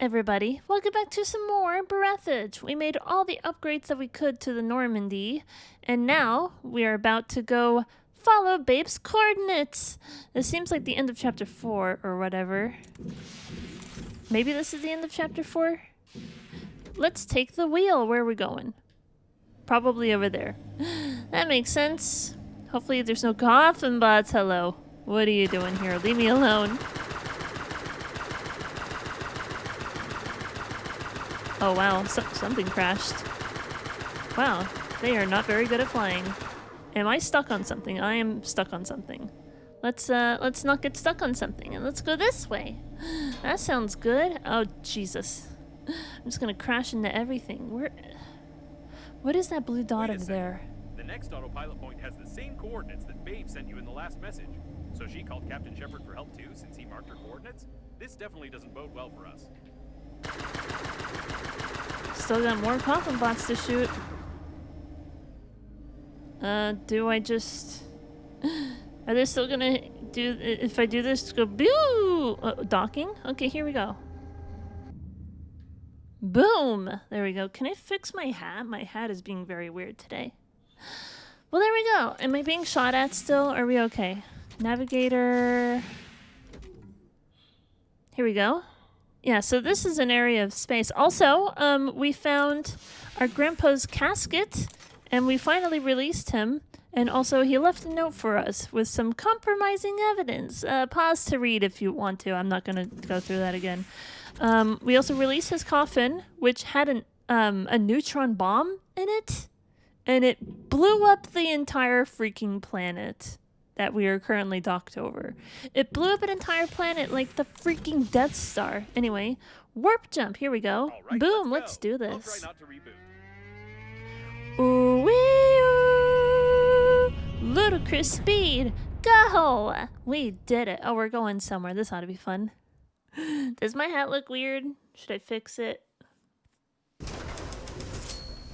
everybody, welcome back to some more Breathedge. We made all the upgrades that we could to the Normandy, and now we are about to go follow Babe's coordinates. This seems like the end of chapter 4 or whatever. Maybe this is the end of chapter 4? Let's take the wheel. Where are we going? Probably over there. That makes sense. Hopefully there's no coffin bots. Hello. What are you doing here? Leave me alone. Oh wow, something crashed. Wow, they are not very good at flying. Am I stuck on something? I am stuck on something. Let's not get stuck on something and let's go this way. That sounds good. Oh Jesus. I'm just gonna crash into everything. What is that blue dot over there? The next autopilot point has the same coordinates that Babe sent you in the last message. So she called Captain Shepard for help too, since he marked her coordinates? This definitely doesn't bode well for us. Still got more coffin bots to shoot. Do I just... Are they still gonna do... If I do this, go... Boo! Docking? Okay, here we go. Boom! There we go. Can I fix my hat? My hat is being very weird today. Well, there we go. Am I being shot at still? Are we okay? Navigator... Here we go. Yeah, so this is an area of space. Also, we found our grandpa's casket, and we finally released him. And also, he left a note for us with some compromising evidence. Pause to read if you want to. I'm not going to go through that again. We also released his coffin, which had a neutron bomb in it, and it blew up the entire freaking planet that we are currently docked over. It blew up an entire planet like the freaking Death Star. Anyway, warp jump. Here we go. Right, Boom, let's do this. I'll try not to reboot. Ooh, wee, ooh. Ludicrous speed. Go! We did it. Oh, we're going somewhere. This ought to be fun. Does my hat look weird? Should I fix it?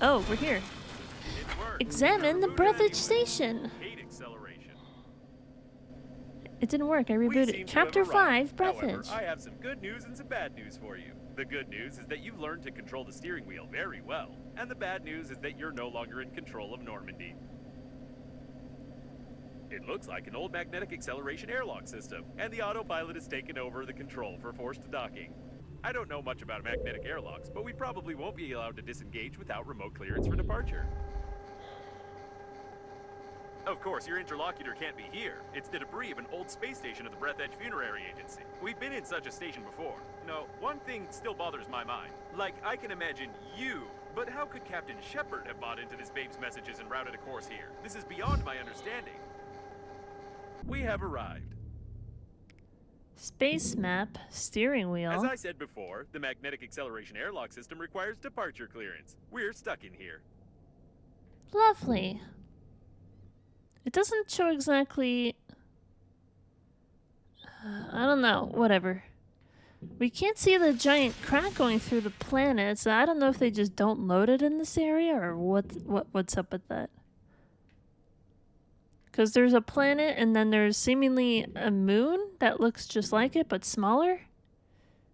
Oh, we're here. Examine the Breathedge station. It didn't work. I rebooted. Chapter 5, Breathedge. However, I have some good news and some bad news for you. The good news is that you've learned to control the steering wheel very well. And the bad news is that you're no longer in control of Normandy. It looks like an old magnetic acceleration airlock system, and the autopilot has taken over the control for forced docking. I don't know much about magnetic airlocks, but we probably won't be allowed to disengage without remote clearance for departure. Of course, your interlocutor can't be here. It's the debris of an old space station of the Breathedge Funerary Agency. We've been in such a station before. No, one thing still bothers my mind. Like, I can imagine you, but how could Captain Shepard have bought into this Babe's messages and routed a course here? This is beyond my understanding. We have arrived. Space map, steering wheel. As I said before, the magnetic acceleration airlock system requires departure clearance. We're stuck in here. Lovely. It doesn't show exactly... I don't know. Whatever. We can't see the giant crack going through the planet, so I don't know if they just don't load it in this area or what's up with that. Because there's a planet and then there's seemingly a moon that looks just like it but smaller.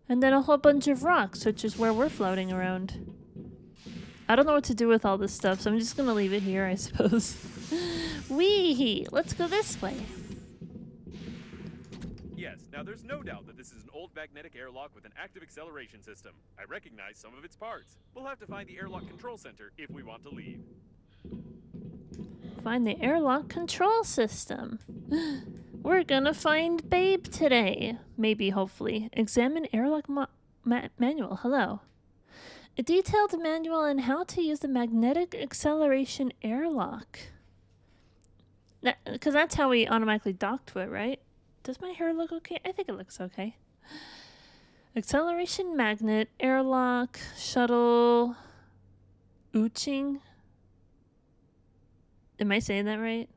And then a whole bunch of rocks, which is where we're floating around. I don't know what to do with all this stuff, so I'm just going to leave it here, I suppose. Wee! Let's go this way. Yes, now there's no doubt that this is an old magnetic airlock with an active acceleration system. I recognize some of its parts. We'll have to find the airlock control center if we want to leave. Find the airlock control system. We're gonna find Babe today. Maybe, hopefully. Examine airlock manual. Hello. A detailed manual on how to use the magnetic acceleration airlock. Because that's how we automatically dock to it, right? Does my hair look okay? I think it looks okay. Acceleration magnet, airlock, shuttle, ooching. Am I saying that right?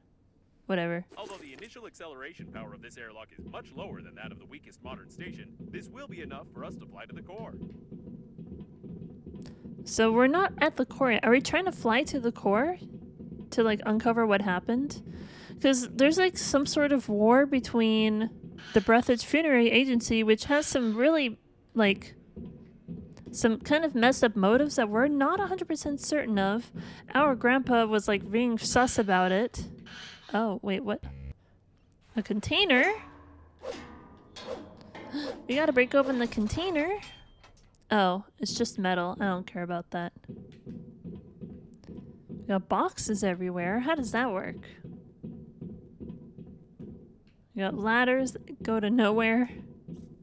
Whatever. Although the initial acceleration power of this airlock is much lower than that of the weakest modern station, this will be enough for us to fly to the core. So we're not at the core yet. Are we trying to fly to the core? To like uncover what happened? Because there's like some sort of war between the Breathedge Funerary Agency, which has some really like some kind of messed up motives that we're not 100% certain of. Our grandpa was like being sus about it. Oh, wait, what? A container? We gotta break open the container. Oh, it's just metal. I don't care about that. We got boxes everywhere. How does that work? We got ladders that go to nowhere.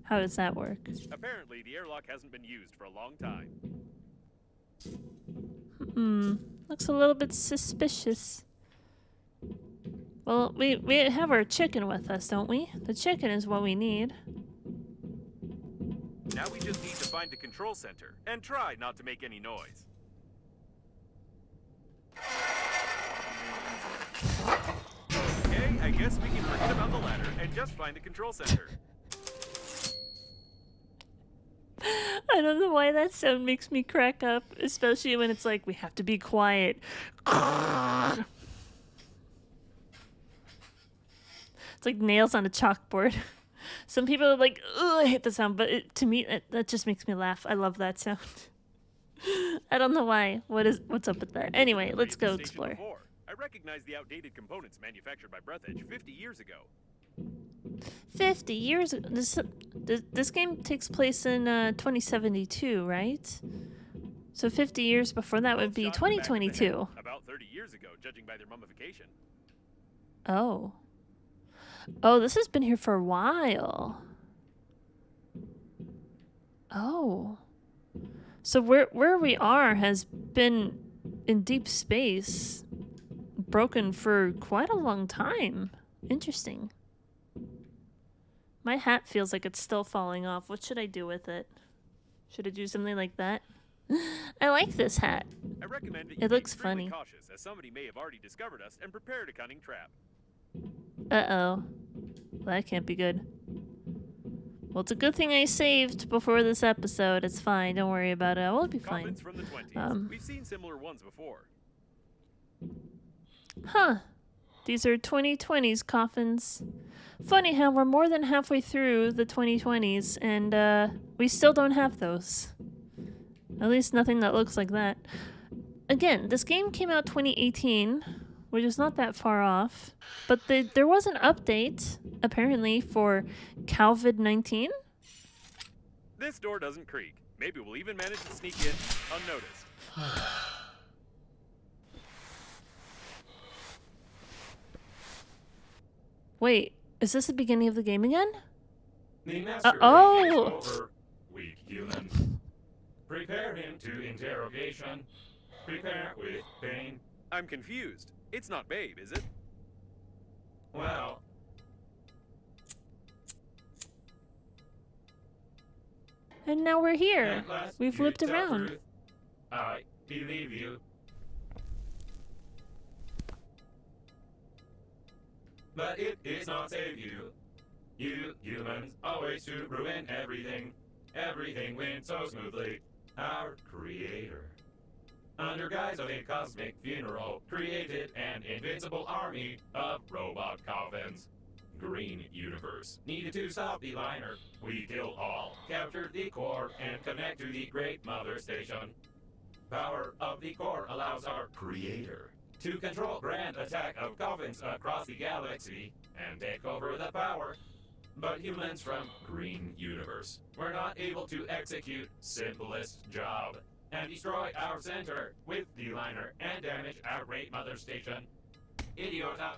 How does that work? Apparently, the airlock hasn't been used for a long time. Looks a little bit suspicious. Well, we have our chicken with us, don't we? The chicken is what we need. Now we just need to find the control center and try not to make any noise. Okay, I guess we can forget about the ladder and just find the control center. I don't know why that sound makes me crack up, especially when it's like, we have to be quiet. It's like nails on a chalkboard. Some people are like, ugh, I hate the sound, but to me, that just makes me laugh. I love that sound. I don't know why. What's up with that? Anyway, let's go explore. I recognize the outdated components manufactured by Breathedge 50 years ago. 50 years ago? This game takes place in 2072, right? So 50 years before that would be 2022. About 30 years ago, judging by their mummification. Oh. Oh, this has been here for a while. Oh. So where we are has been in deep space, broken for quite a long time. Interesting. My hat feels like it's still falling off. What should I do with it? Should I do something like that? I like this hat. I recommend it looks funny. Cautious, as somebody may have already discovered us and prepared a cunning trap. Uh-oh. Well, that can't be good. Well, it's a good thing I saved before this episode. It's fine. Don't worry about it. I will be fine. Coffins from the 20s. We've seen similar ones before. Huh. These are 2020s coffins. Funny how we're more than halfway through the 2020s and we still don't have those. At least nothing that looks like that. Again, this game came out 2018, which is not that far off. But there was an update, apparently, for COVID-19. This door doesn't creak. Maybe we'll even manage to sneak in unnoticed. Wait, is this the beginning of the game again? Oh! Over. Weak human. Prepare him to interrogation. Prepare with pain. I'm confused. It's not Babe, is it? Well. And now we're here. We've looped around. Truth. I believe you. But it is not save you. You humans always to ruin everything. Everything went so smoothly. Our creator, under guise of a cosmic funeral, created an invincible army of robot coffins. Green Universe needed to stop the liner. We killed all, captured the core, and connect to the Great Mother Station. Power of the core allows our creator to control grand attack of coffins across the galaxy and take over the power. But humans from Green Universe were not able to execute simplest job and destroy our center with the liner and damage our Great Mother Station. Idiota.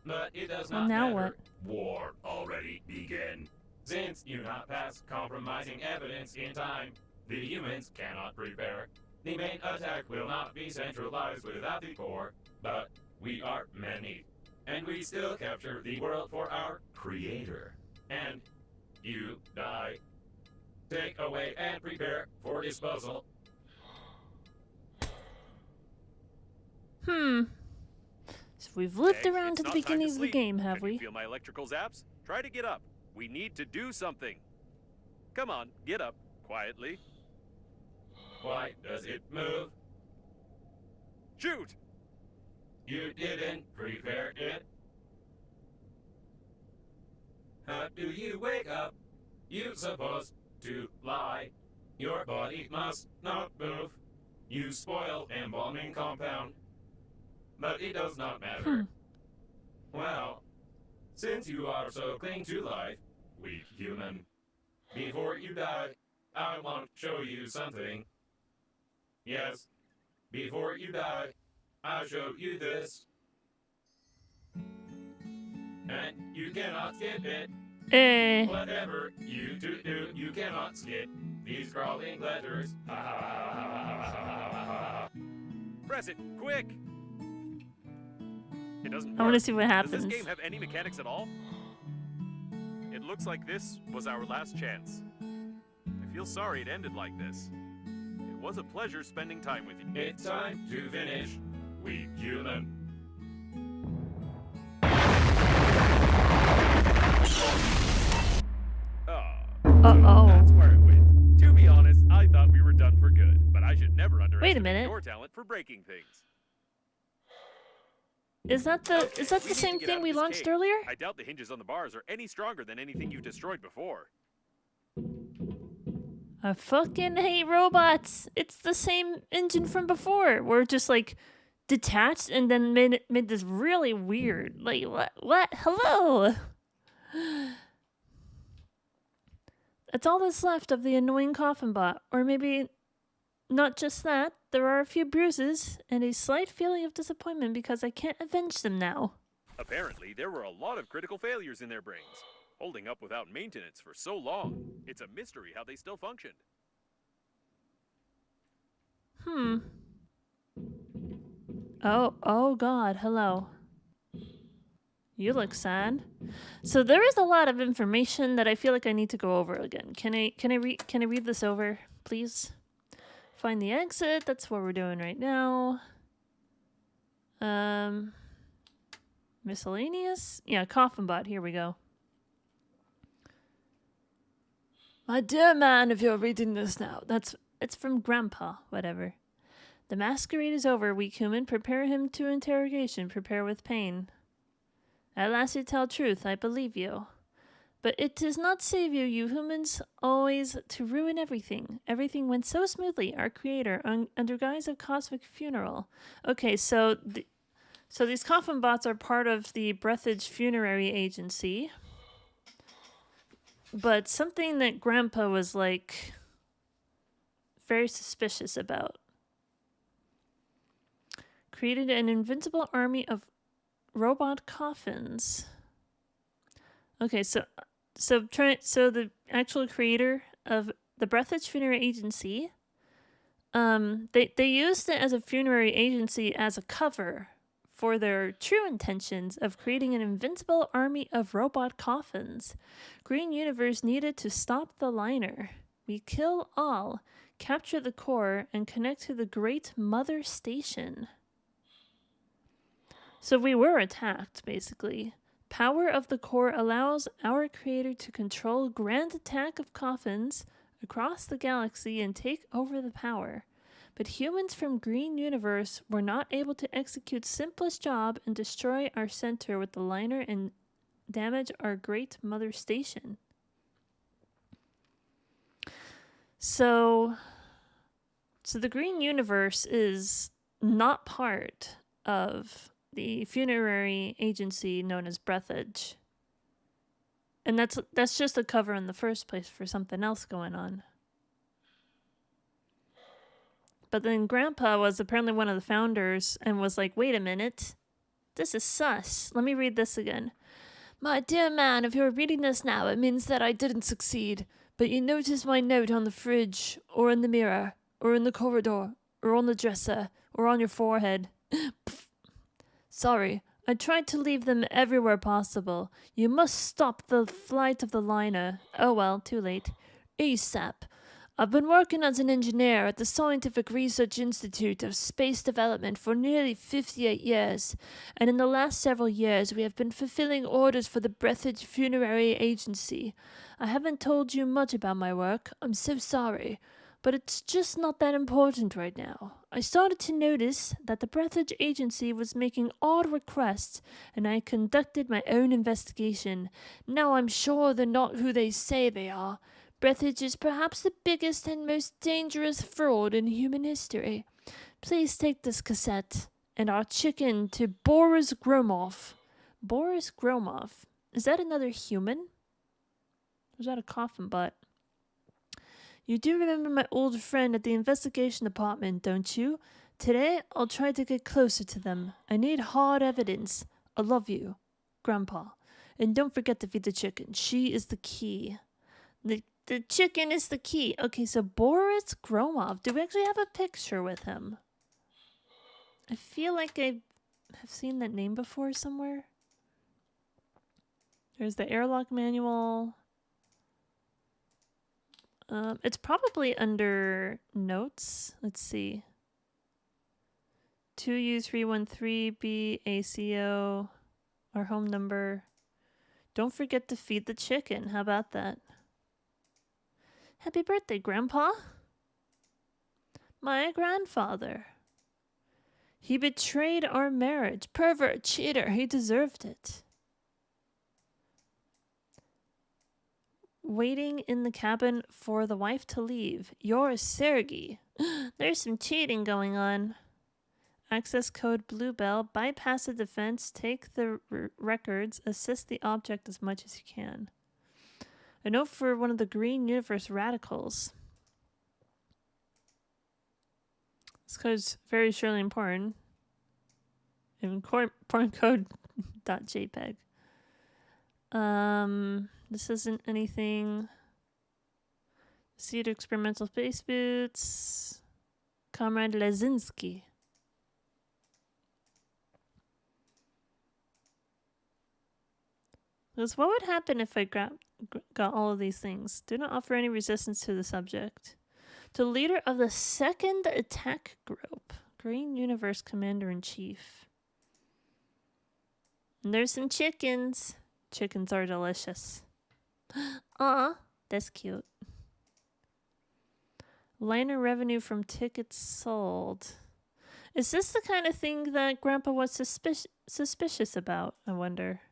But it does not now matter. what? War already began. Since you not pass compromising evidence in time, the humans cannot prepare. The main attack will not be centralized without the core, but we are many, and we still capture the world for our creator. And you die. Take away and prepare for disposal. So we've looped Hey, around it's to the not time beginning to of the sleep. game, have Can you we? feel my electrical zaps? Try to get up. We need to do something. Come on, get up. Quietly. Why does it move? Shoot! You didn't prepare it. What do you wake up? You supposed to lie. Your body must not move. You spoil embalming compound. But it does not matter. Well, since you are so cling to life, weak human, before you die, I want to show you something. Yes, before you die, I'll show you this. And you cannot skip it. Whatever you do, you cannot skip these crawling letters. Press it, quick! It doesn't work. I want to see what Does happens. this game have any mechanics at all? It looks like this was our last chance. I feel sorry it ended like this. It was a pleasure spending time with you. It's time to finish, weak human. Uh-oh. That's where it went. To be honest, I thought we were done for good, but I should never underestimate minute. your talent for breaking things. Is that the Okay, is that we the need same to get out thing of we this launched cage. earlier? I doubt the hinges on the bars are any stronger than anything you've destroyed before. I fucking hate robots. It's the same engine from before. Where it just like detached and then made this really weird. Like what? Hello. That's all that's left of the annoying coffin bot. Or maybe not just that. There are a few bruises and a slight feeling of disappointment because I can't avenge them now. Apparently, there were a lot of critical failures in their brains, holding up without maintenance for so long. It's a mystery how they still functioned. Oh God, hello. You look sad. So there is a lot of information that I feel like I need to go over again. Can I read this over, please? Find the exit. That's what we're doing right now. Miscellaneous? Yeah, coffin bot. Here we go. My dear man, if you're reading this now, it's from Grandpa, whatever. The masquerade is over, weak human. Prepare him to interrogation. Prepare with pain. At last you tell truth, I believe you. But it does not save you, you humans, always to ruin everything. Everything went so smoothly, our creator, under guise of cosmic funeral. Okay, so these coffin bots are part of the Breathedge Funerary Agency. But something that Grandpa was, like, very suspicious about. Created an invincible army of robot coffins. Okay, so the actual creator of the Breathedge Funerary Agency, they used it as a funerary agency as a cover for their true intentions of creating an invincible army of robot coffins. Green Universe needed to stop the liner. We kill all, capture the core, and connect to the Great Mother Station. So we were attacked, basically. Power of the core allows our creator to control grand attack of coffins across the galaxy and take over the power. But humans from Green Universe were not able to execute simplest job and destroy our center with the liner and damage our Great Mother Station. So the Green Universe is not part of the funerary agency known as Breathedge. And that's just a cover in the first place for something else going on. But then Grandpa was apparently one of the founders and was like, wait a minute, this is sus. Let me read this again. My dear man, if you're reading this now, it means that I didn't succeed. But you notice my note on the fridge, or in the mirror, or in the corridor, or on the dresser, or on your forehead. Sorry, I tried to leave them everywhere possible. You must stop the flight of the liner. Oh well, too late. ASAP. I've been working as an engineer at the Scientific Research Institute of Space Development for nearly 58 years, and in the last several years we have been fulfilling orders for the Breathedge Funerary Agency. I haven't told you much about my work. I'm so sorry. But it's just not that important right now. I started to notice that the Breathedge agency was making odd requests, and I conducted my own investigation. Now I'm sure they're not who they say they are. Breathedge is perhaps the biggest and most dangerous fraud in human history. Please take this cassette and our chicken to Boris Gromov. Boris Gromov? Is that another human? Or is that a coffin butt? You do remember my old friend at the investigation department, don't you? Today, I'll try to get closer to them. I need hard evidence. I love you, Grandpa. And don't forget to feed the chicken. She is the key. The chicken is the key. Okay, so Boris Gromov. Do we actually have a picture with him? I feel like I have seen that name before somewhere. There's the airlock manual. It's probably under notes. Let's see. 2U313BACO, our home number. Don't forget to feed the chicken. How about that? Happy birthday, Grandpa. My grandfather. He betrayed our marriage. Pervert, cheater. He deserved it. Waiting in the cabin for the wife to leave. You're Sergey. There's some cheating going on. Access code Bluebell. Bypass the defense. Take the records. Assist the object as much as you can. A note for one of the Green Universe radicals. This code's very surely important. Porn code.jpg. This isn't anything. Seed experimental space boots. Comrade Lezinski. Because what would happen if I got all of these things? Do not offer any resistance to the subject. To the leader of the 2nd Attack Group. Green Universe Commander-in-Chief. And there's some chickens. Chickens are delicious. Aw, that's cute. Liner revenue from tickets sold. Is this the kind of thing that Grandpa was suspicious about, I wonder?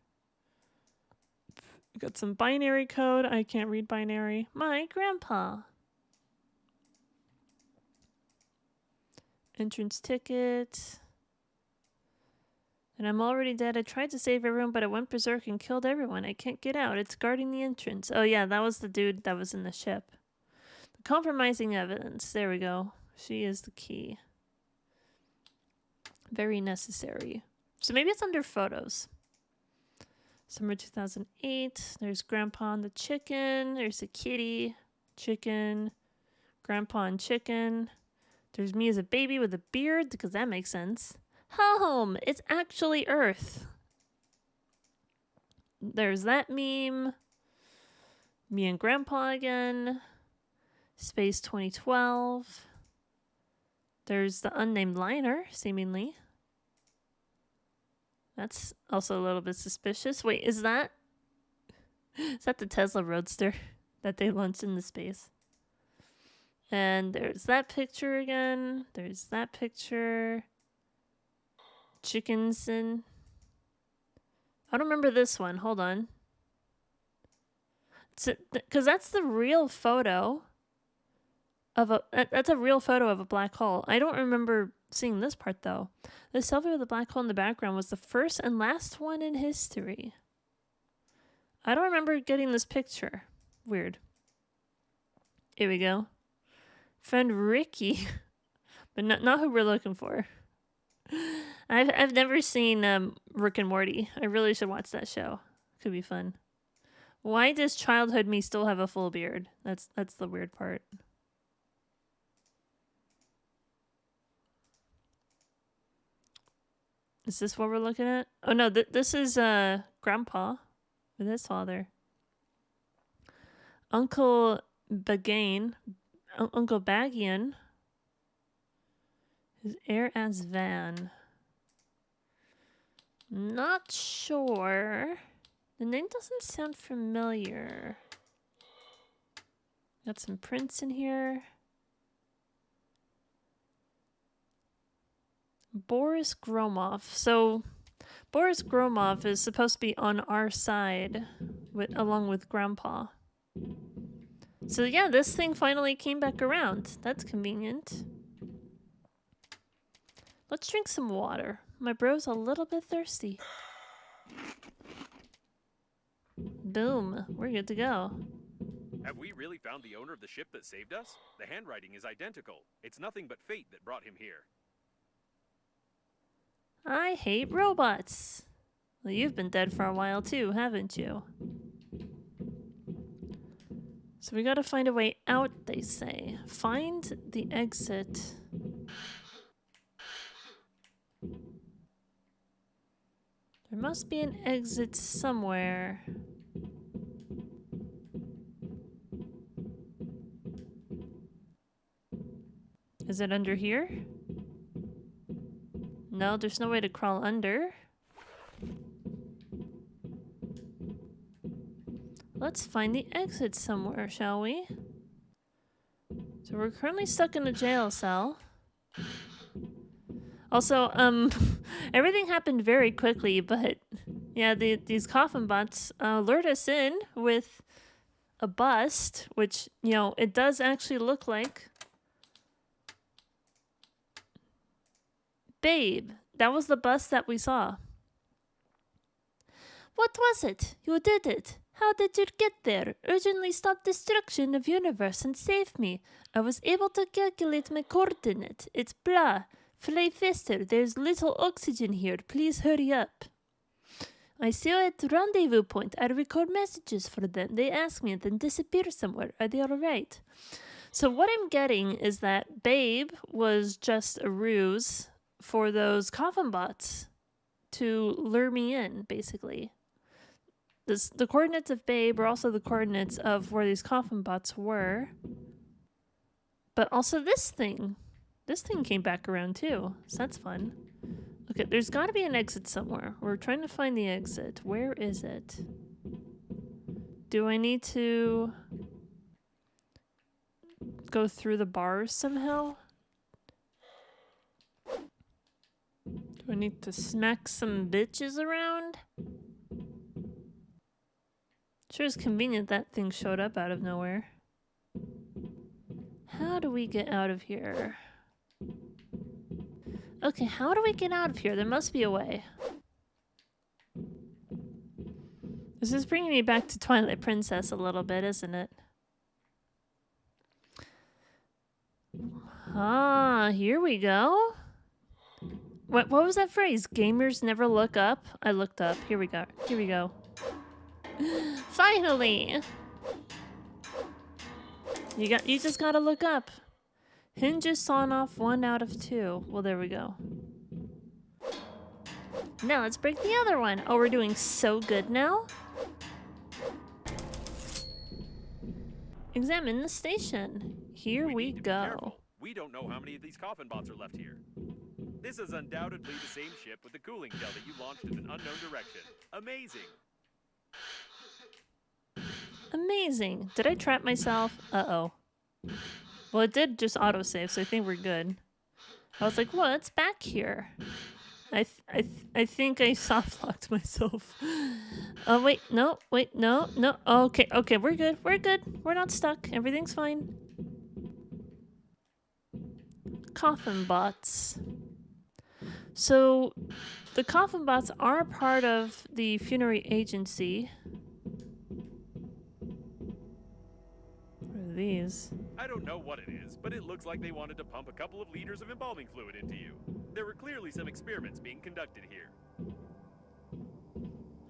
Got some binary code. I can't read binary. My grandpa. Entrance ticket. And I'm already dead. I tried to save everyone, but it went berserk and killed everyone. I can't get out. It's guarding the entrance. Oh yeah, that was the dude that was in the ship. The compromising evidence. There we go. She is the key. Very necessary. So maybe it's under photos. Summer 2008. There's Grandpa and the chicken. There's a kitty. Chicken. Grandpa and chicken. There's me as a baby with a beard, because that makes sense. Home! It's actually Earth. There's that meme. Me and Grandpa again. Space 2012. There's the unnamed liner, seemingly. That's also a little bit suspicious. Wait, is that the Tesla Roadster that they launched into space? And there's that picture again. There's that picture. Chickens and... I don't remember this one. Hold on. Because that's the real photo of a... That's a real photo of a black hole. I don't remember seeing this part, though. The selfie with the black hole in the background was the first and last one in history. I don't remember getting this picture. Weird. Here we go. Friend Ricky. But not who we're looking for. I've never seen Rick and Morty. I really should watch that show. Could be fun. Why does childhood me still have a full beard? That's the weird part. Is this what we're looking at? Oh no, this is Grandpa with his father. Uncle Bagain, Uncle Bagian. His air as van. Not sure. The name doesn't sound familiar. Got some prints in here. Boris Gromov. So Boris Gromov is supposed to be on our side along with Grandpa. So yeah, this thing finally came back around. That's convenient. Let's drink some water. My bro's a little bit thirsty. Boom. We're good to go. Have we really found the owner of the ship that saved us? The handwriting is identical. It's nothing but fate that brought him here. I hate robots. Well, you've been dead for a while too, haven't you? So we gotta find a way out, they say. Find the exit. There must be an exit somewhere. Is it under here? No, there's no way to crawl under. Let's find the exit somewhere, shall we? So we're currently stuck in a jail cell. Also, everything happened very quickly, but yeah, these coffin bots lured us in with a bust, which, you know, it does actually look like Babe. That was the bust that we saw. What was it? You did it. How did you get there? Urgently stop destruction of universe and save me. I was able to calculate my coordinate. It's blah. Fly faster. There's little oxygen here. Please hurry up. I see you at rendezvous point. I record messages for them. They ask me and then disappear somewhere. Are they alright? So what I'm getting is that Babe was just a ruse for those coffin bots to lure me in, basically. The coordinates of Babe are also the coordinates of where these coffin bots were. But also this thing. This thing came back around too, so that's fun. Okay, there's got to be an exit somewhere. We're trying to find the exit. Where is it? Do I need to go through the bars somehow? Do I need to smack some bitches around? Sure is convenient that thing showed up out of nowhere. How do we get out of here? Okay, how do we get out of here? There must be a way. This is bringing me back to Twilight Princess a little bit, isn't it? Ah, here we go. What was that phrase? Gamers never look up? I looked up. Here we go. Here we go. Finally! You just gotta look up. Hinges sawn off 1 out of 2. Well, there we go. Now let's break the other one. Oh, we're doing so good now. Examine the station. Here we need to be go. careful. We don't know how many of these coffin bots are left here. This is undoubtedly the same ship with the cooling gel that you launched in an unknown direction. Amazing. Amazing. Did I trap myself? Uh-oh. Well, it did just autosave, so I think we're good. I was like, what's back here? I think I soft-locked myself. Oh, wait, no. Okay, we're good. We're not stuck. Everything's fine. Coffin bots. So, the coffin bots are part of the funerary agency. What are these? I don't know what it is, but it looks like they wanted to pump a couple of liters of embalming fluid into you. There were clearly some experiments being conducted here.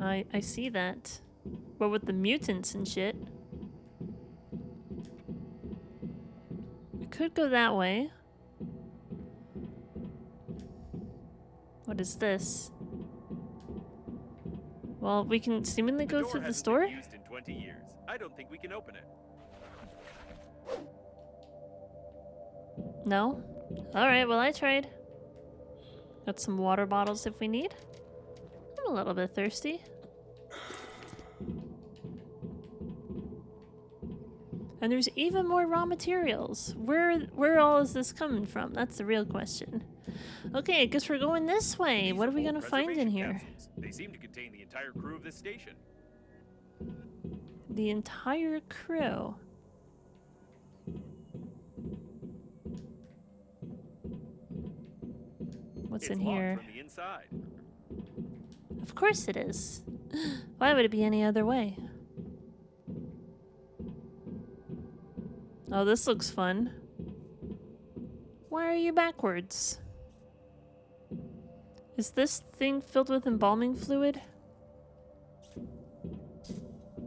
I see that. But with the mutants and shit. We could go that way. What is this? Well, we can seemingly go through the store? Been used in 20 years. I don't think we can open it. No? Alright, well I tried. Got some water bottles if we need. I'm a little bit thirsty. And there's even more raw materials. Where all is this coming from? That's the real question. Okay, I guess we're going this way. These What are we old gonna find in preservation here? capsules. They seem to contain the entire crew of this station. The entire crew. What's It's in locked here? from the inside. Of course it is. Why would it be any other way? Oh, this looks fun. Why are you backwards? Is this thing filled with embalming fluid?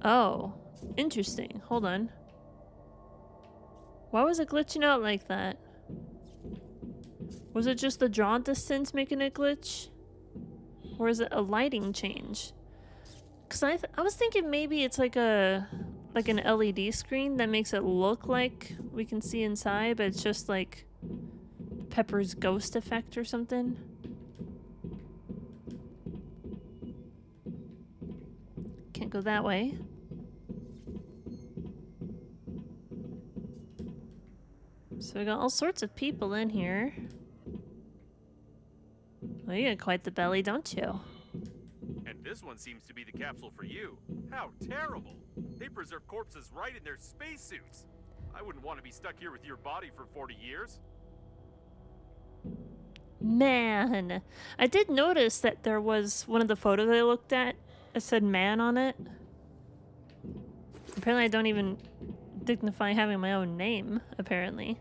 Oh, interesting. Hold on. Why was it glitching out like that? Was it just the draw distance making it glitch? Or is it a lighting change? Because I was thinking maybe it's like an LED screen that makes it look like we can see inside, but it's just like Pepper's ghost effect or something. Can't go that way. So we got all sorts of people in here. Well, you got quite the belly, don't you? And this one seems to be the capsule for you. How terrible! They preserve corpses right in their spacesuits. I wouldn't want to be stuck here with your body for 40 years. Man, I did notice that there was one of the photos I looked at. It said man on it. Apparently I don't even dignify having my own name, apparently.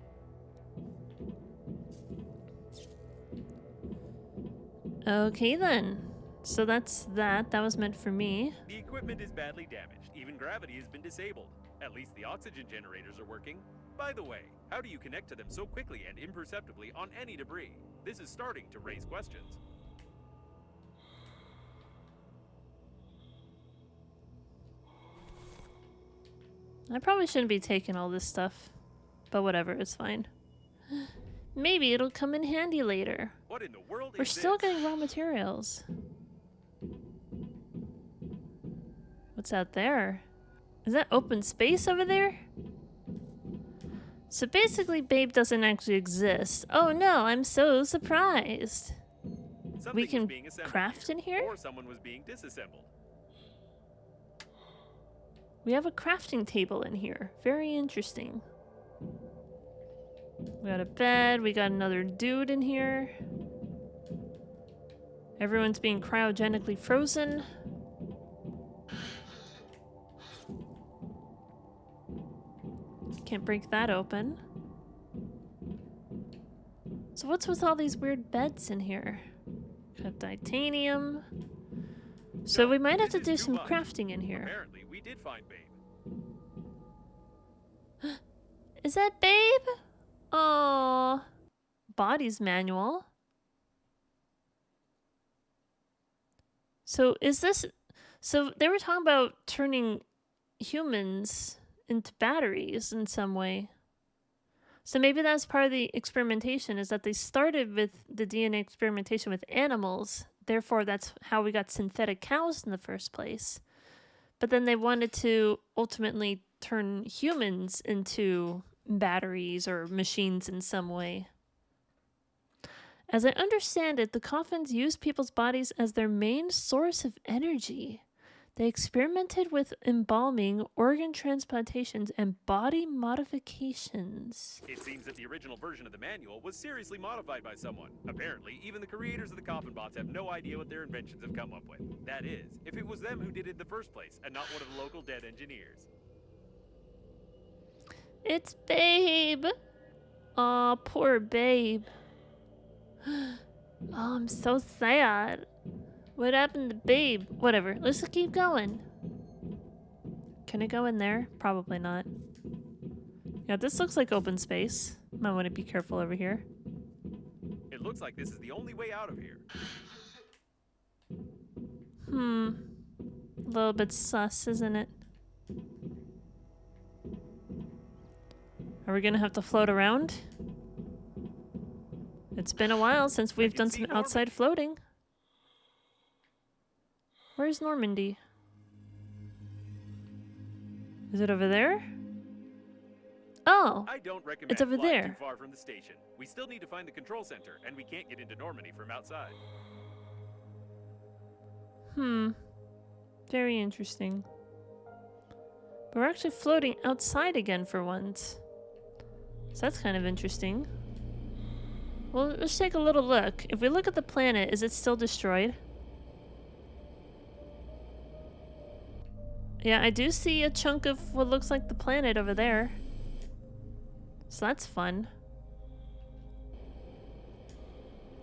Okay then. So that's that. That was meant for me. The equipment is badly damaged. Even gravity has been disabled. At least the oxygen generators are working. By the way, how do you connect to them so quickly and imperceptibly on any debris? This is starting to raise questions. I probably shouldn't be taking all this stuff. But whatever, it's fine. Maybe it'll come in handy later. What in the world We're is still this? getting raw materials. What's out there? Is that open space over there? So basically, Babe doesn't actually exist. Oh no, I'm so surprised. Something We was can being assembled craft in here? or someone was being disassembled. We have a crafting table in here. Very interesting. We got a bed. We got another dude in here. Everyone's being cryogenically frozen. Can't break that open. So what's with all these weird beds in here? Got titanium. So No, we might have this to do is too some much. crafting in here. Apparently, we did find Babe. Is that Babe? Aww. Bodies manual. So is this... So they were talking about turning humans into batteries in some way. So maybe that's part of the experimentation, is that they started with the DNA experimentation with animals. Therefore, that's how we got synthetic cows in the first place. But then they wanted to ultimately turn humans into batteries or machines in some way. As I understand it, the coffins use people's bodies as their main source of energy. They experimented with embalming, organ transplantations, and body modifications. It seems that the original version of the manual was seriously modified by someone. Apparently, even the creators of the coffin bots have no idea what their inventions have come up with. That is, if it was them who did it in the first place, and not one of the local dead engineers. It's Babe! Aw, poor Babe. Oh, I'm so sad. What happened to Babe? Whatever, let's just keep going. Can I go in there? Probably not. Yeah, this looks like open space. Might want to be careful over here. It looks like this is the only way out of here. A little bit sus, isn't it? Are we gonna have to float around? It's been a while since we've done some outside floating. Where's Normandy? Is it over there? Oh, I don't recommend it's over flying there. too far from the station. We still need to find the control center, and we can't get into Normandy from outside. Very interesting. But we're actually floating outside again for once. So that's kind of interesting. Well, let's take a little look. If we look at the planet, is it still destroyed? Yeah, I do see a chunk of what looks like the planet over there. So that's fun.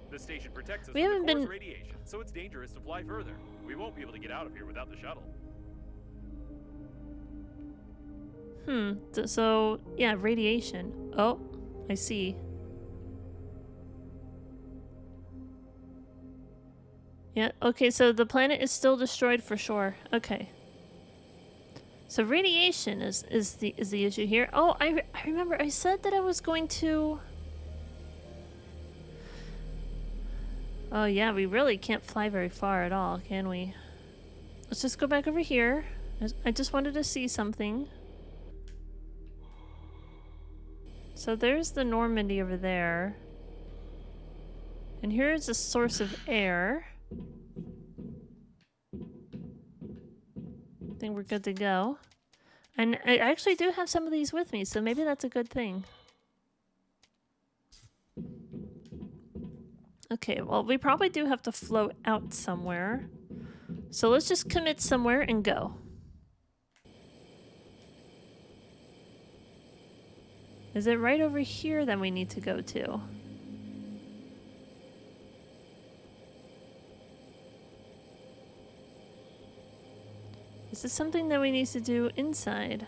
The station protects us We from haven't the core's been- radiation, so it's dangerous to fly further. We won't be able to get out of here without the shuttle. So, yeah, radiation. Oh, I see. Yeah, okay, so the planet is still destroyed for sure. Okay. So radiation is the issue here. Oh, I remember I said that I was going to... Oh yeah, we really can't fly very far at all, can we? Let's just go back over here. I just wanted to see something. So there's the Normandy over there. And here's a source of air. I think we're good to go. And I actually do have some of these with me, so maybe that's a good thing. Okay, well, we probably do have to float out somewhere. So let's just commit somewhere and go. Is it right over here that we need to go to? Is this something that we need to do inside?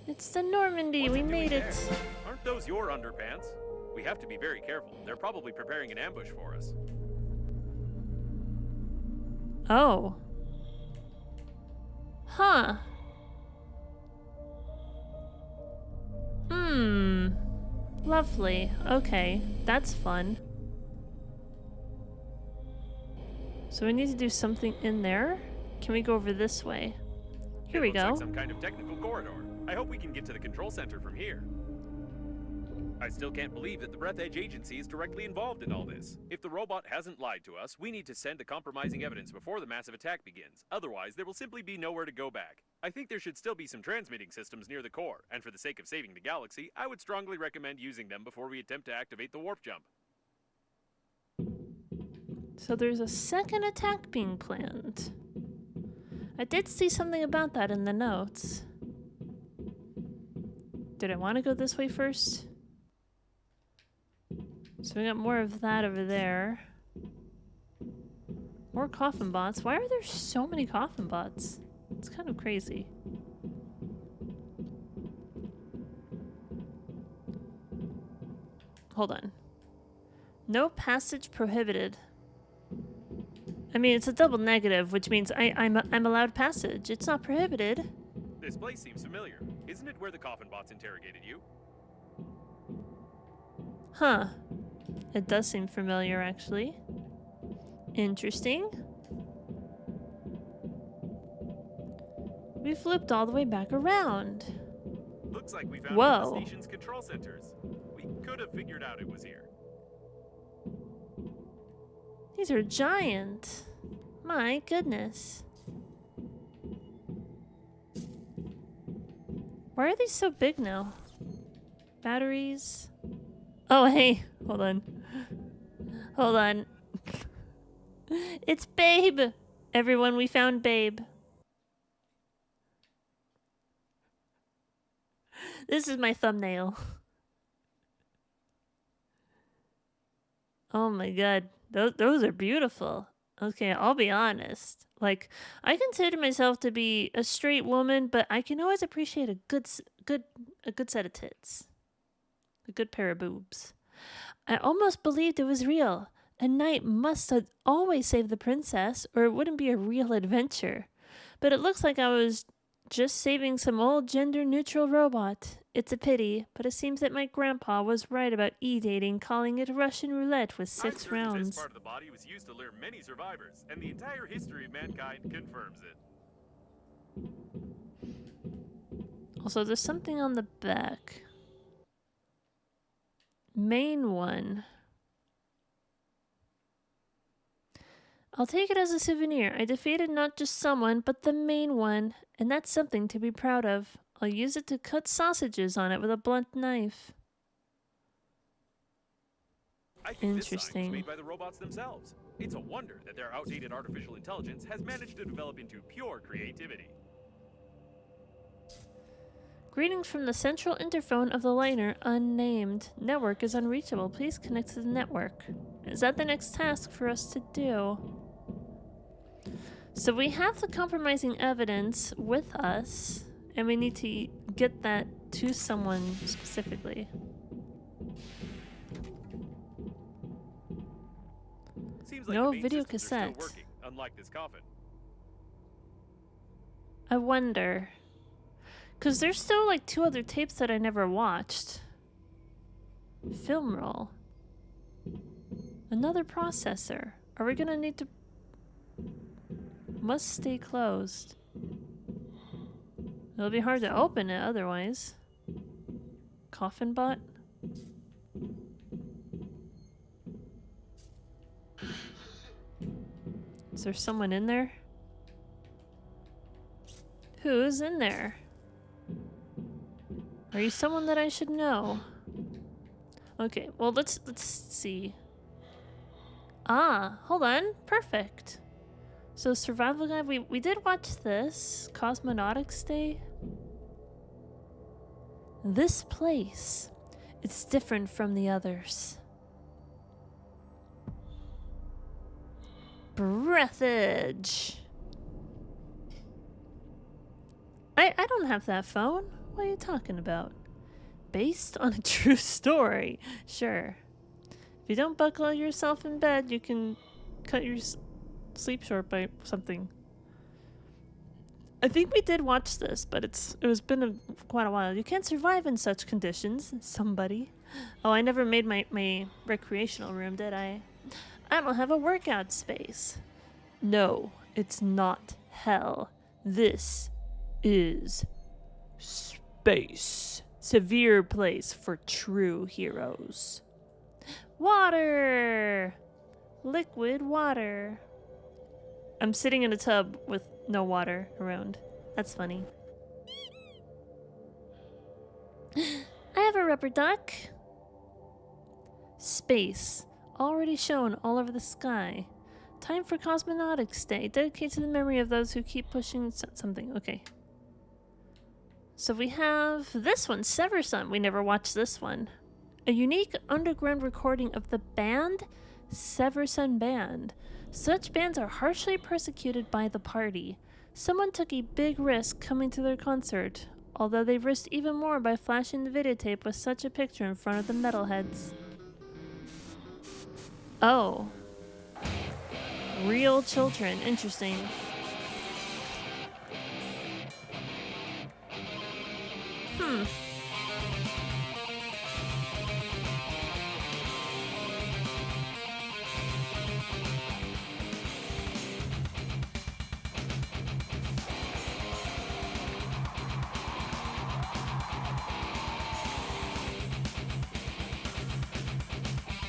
It's the Normandy, What's we it doing made it. there? Aren't those your underpants? We have to be very careful. They're probably preparing an ambush for us. Oh. Huh. Lovely. Okay, that's fun. So we need to do something in there. Can we go over this way? Here we It looks go. like some kind of technical corridor. I hope we can get to the control center from here. I still can't believe that the Breathedge Agency is directly involved in all this. If the robot hasn't lied to us, we need to send the compromising evidence before the massive attack begins. Otherwise, there will simply be nowhere to go back. I think there should still be some transmitting systems near the core, and for the sake of saving the galaxy, I would strongly recommend using them before we attempt to activate the warp jump. So there's a second attack being planned. I did see something about that in the notes. Did I want to go this way first? So we got more of that over there. More coffin bots. Why are there so many coffin bots? It's kind of crazy. Hold on. No passage prohibited. I mean, it's a double negative, which means I'm allowed passage. It's not prohibited. This place seems familiar. Isn't it where the coffin bots interrogated you? Huh. It does seem familiar, actually. Interesting. We've looped all the way back around. Looks like we found one of Whoa. the station's control centers. We could have figured out it was here. These are giant. My goodness. Why are these so big now? Batteries. Oh, hey. Hold on. Hold on. It's Babe. Everyone, we found Babe. This is my thumbnail. Oh my god. Those are beautiful. Okay, I'll be honest. Like, I consider myself to be a straight woman, but I can always appreciate a good set of tits. A good pair of boobs. I almost believed it was real. A knight must have always saved the princess, or it wouldn't be a real adventure. But it looks like I was just saving some old gender-neutral robot. It's a pity, but it seems that my grandpa was right about E-dating, calling it Russian roulette with 6 I'm certain rounds. This part of the body was used to lure many survivors, and the entire history of mankind confirms it. Also, there's something on the back. Main one. I'll take it as a souvenir. I defeated not just someone, but the main one, and that's something to be proud of. I'll use it to cut sausages on it with a blunt knife. I think this sign was Interesting. made by the robots themselves. It's a wonder that their outdated artificial intelligence has managed to develop into pure creativity. Greetings from the central interphone of the liner, unnamed. Network is unreachable. Please connect to the network. Is that the next task for us to do? So we have the compromising evidence with us, and we need to get that to someone specifically. Seems like No the main video systems are still cassette. working, unlike this coffin. I wonder. Because there's still like 2 other tapes that I never watched. Film roll. Another processor. Are we gonna need to... Must stay closed. It'll be hard to open it otherwise. Coffin bot? Is there someone in there? Who's in there? Are you someone that I should know? Okay, well let's see. Ah, hold on. Perfect. So Survival Guide, we did watch this. Cosmonautics Day. This place, it's different from the others. Breathedge. I don't have that phone. What are you talking about? Based on a true story. Sure. If you don't buckle yourself in bed, you can cut your sleep short by something. I think we did watch this, but it was been quite a while. You can't survive in such conditions. Somebody. Oh, I never made my recreational room, did I? I don't have a workout space. No, it's not hell. This is space. Severe place for true heroes. Water! Liquid water. I'm sitting in a tub with no water around. That's funny. I have a rubber duck. Space. Already shown all over the sky. Time for Cosmonautics Day. Dedicated to the memory of those who keep pushing something. Okay. So we have this one, Seversun. We never watched this one. A unique underground recording of the band Seversun Band. Such bands are harshly persecuted by the party. Someone took a big risk coming to their concert, although they risked even more by flashing the videotape with such a picture in front of the metalheads. Oh. Real children. Interesting.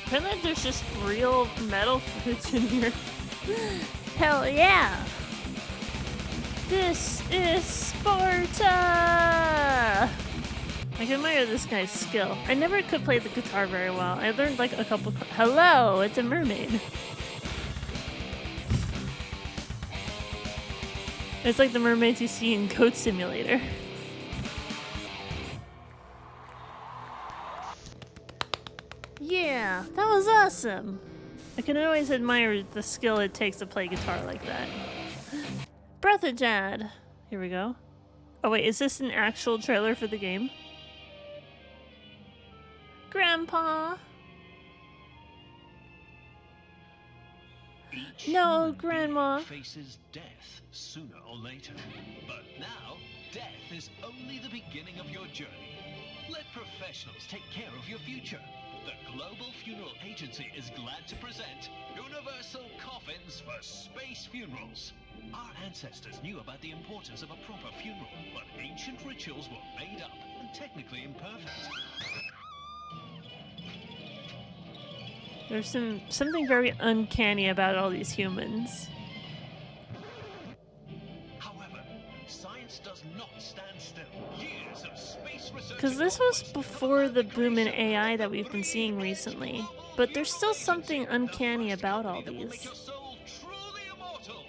Apparently there's just real metal footage in here. Hell yeah! This is Sparta! I can admire this guy's skill. I never could play the guitar very well. I learned like a couple... Hello, it's a mermaid. It's like the mermaids you see in Goat Simulator. Yeah, that was awesome. I can always admire the skill it takes to play guitar like that. Breathedge ad. Here we go. Oh wait, is this an actual trailer for the game? Grandpa. Each No, human Grandma. being faces death sooner or later. But now, death is only the beginning of your journey. Let professionals take care of your future. The Global Funeral Agency is glad to present Universal Coffins for Space Funerals. Our ancestors knew about the importance of a proper funeral, but ancient rituals were made up and technically imperfect. There's something very uncanny about all these humans. However, science does not stand still. Years of space research. Because this was before the boom in AI that we've been seeing recently. But there's still something uncanny about all these. Make your soul truly immortal.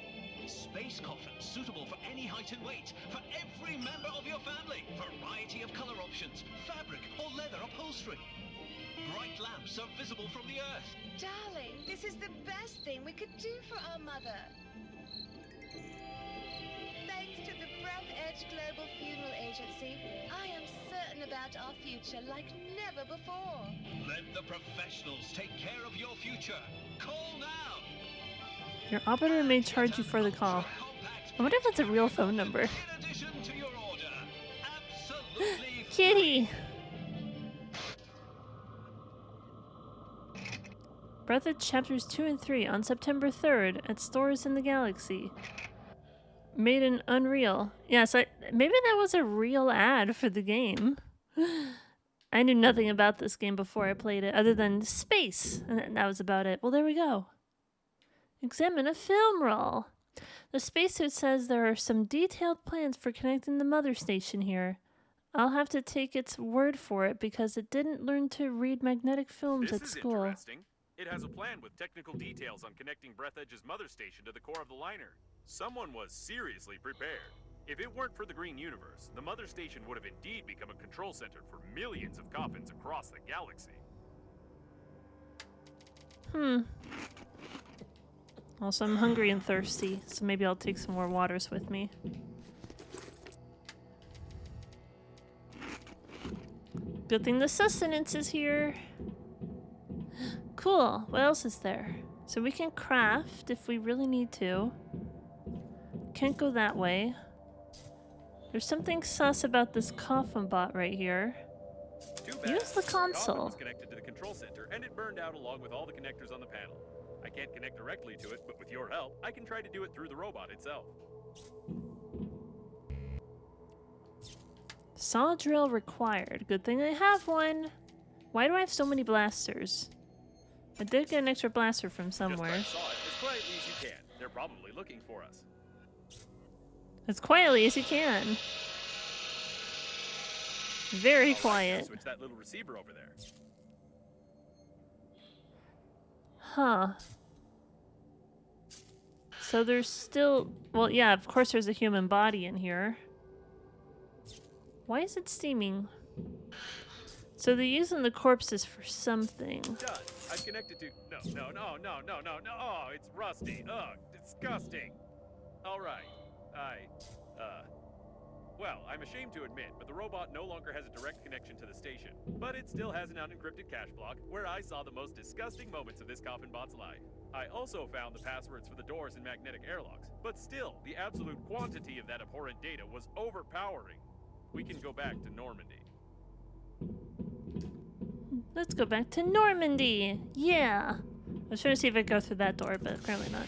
Space coffins suitable for any height and weight, for every member of your family. Variety of color options, fabric or leather upholstery. Bright lamps are visible from the Earth. Darling, this is the best thing we could do for our mother. Thanks to the Breathedge Global Funeral Agency, I am certain about our future like never before. Let the professionals take care of your future. Call now. Your operator may charge you for the call. I wonder if that's a real phone number. In addition to your order, absolutely Kitty! Breathedge Chapters 2 and 3 on September 3rd at stores in the galaxy. Made in Unreal. Yeah, so maybe that was a real ad for the game. I knew nothing about this game before I played it, other than space, and that was about it. Well, there we go. Examine a film roll. The spacesuit says there are some detailed plans for connecting the mother station here. I'll have to take its word for it because it didn't learn to read magnetic films This at is school. interesting. It has a plan with technical details on connecting Breathedge's mother station to the core of the liner. Someone was seriously prepared. If it weren't for the Green Universe, the mother station would have indeed become a control center for millions of coffins across the galaxy. Also, I'm hungry and thirsty, so maybe I'll take some more waters with me. Good thing the sustenance is here. Cool. What else is there? So we can craft if we really need to. Can't go that way. There's something sus about this coffin bot right here. Too bad. Use the coffin console. was connected to the control center, and it burned out along with all the connectors on the panel. I can't connect directly to it, but with your help, I can try to do it through the robot itself. Saw drill required. Good thing I have one. Why do I have so many blasters? I did get an extra blaster from somewhere. Just saw it as quietly as you can. They're probably looking for us. As quietly as you can. Very quiet. Switch that little receiver over there. Huh. So there's still... Well, yeah, of course there's a human body in here. Why is it steaming? So they're using the corpses for something. Done. I've connected to... No. Oh, it's rusty. Ugh, disgusting. All right. Well, I'm ashamed to admit, but the robot no longer has a direct connection to the station. But it still has an unencrypted cache block where I saw the most disgusting moments of this coffin bot's life. I also found the passwords for the doors and magnetic airlocks. But still, the absolute quantity of that abhorrent data was overpowering. We can go back to Normandy. Let's go back to Normandy. Yeah. I was trying to see if I could go through that door, but apparently not.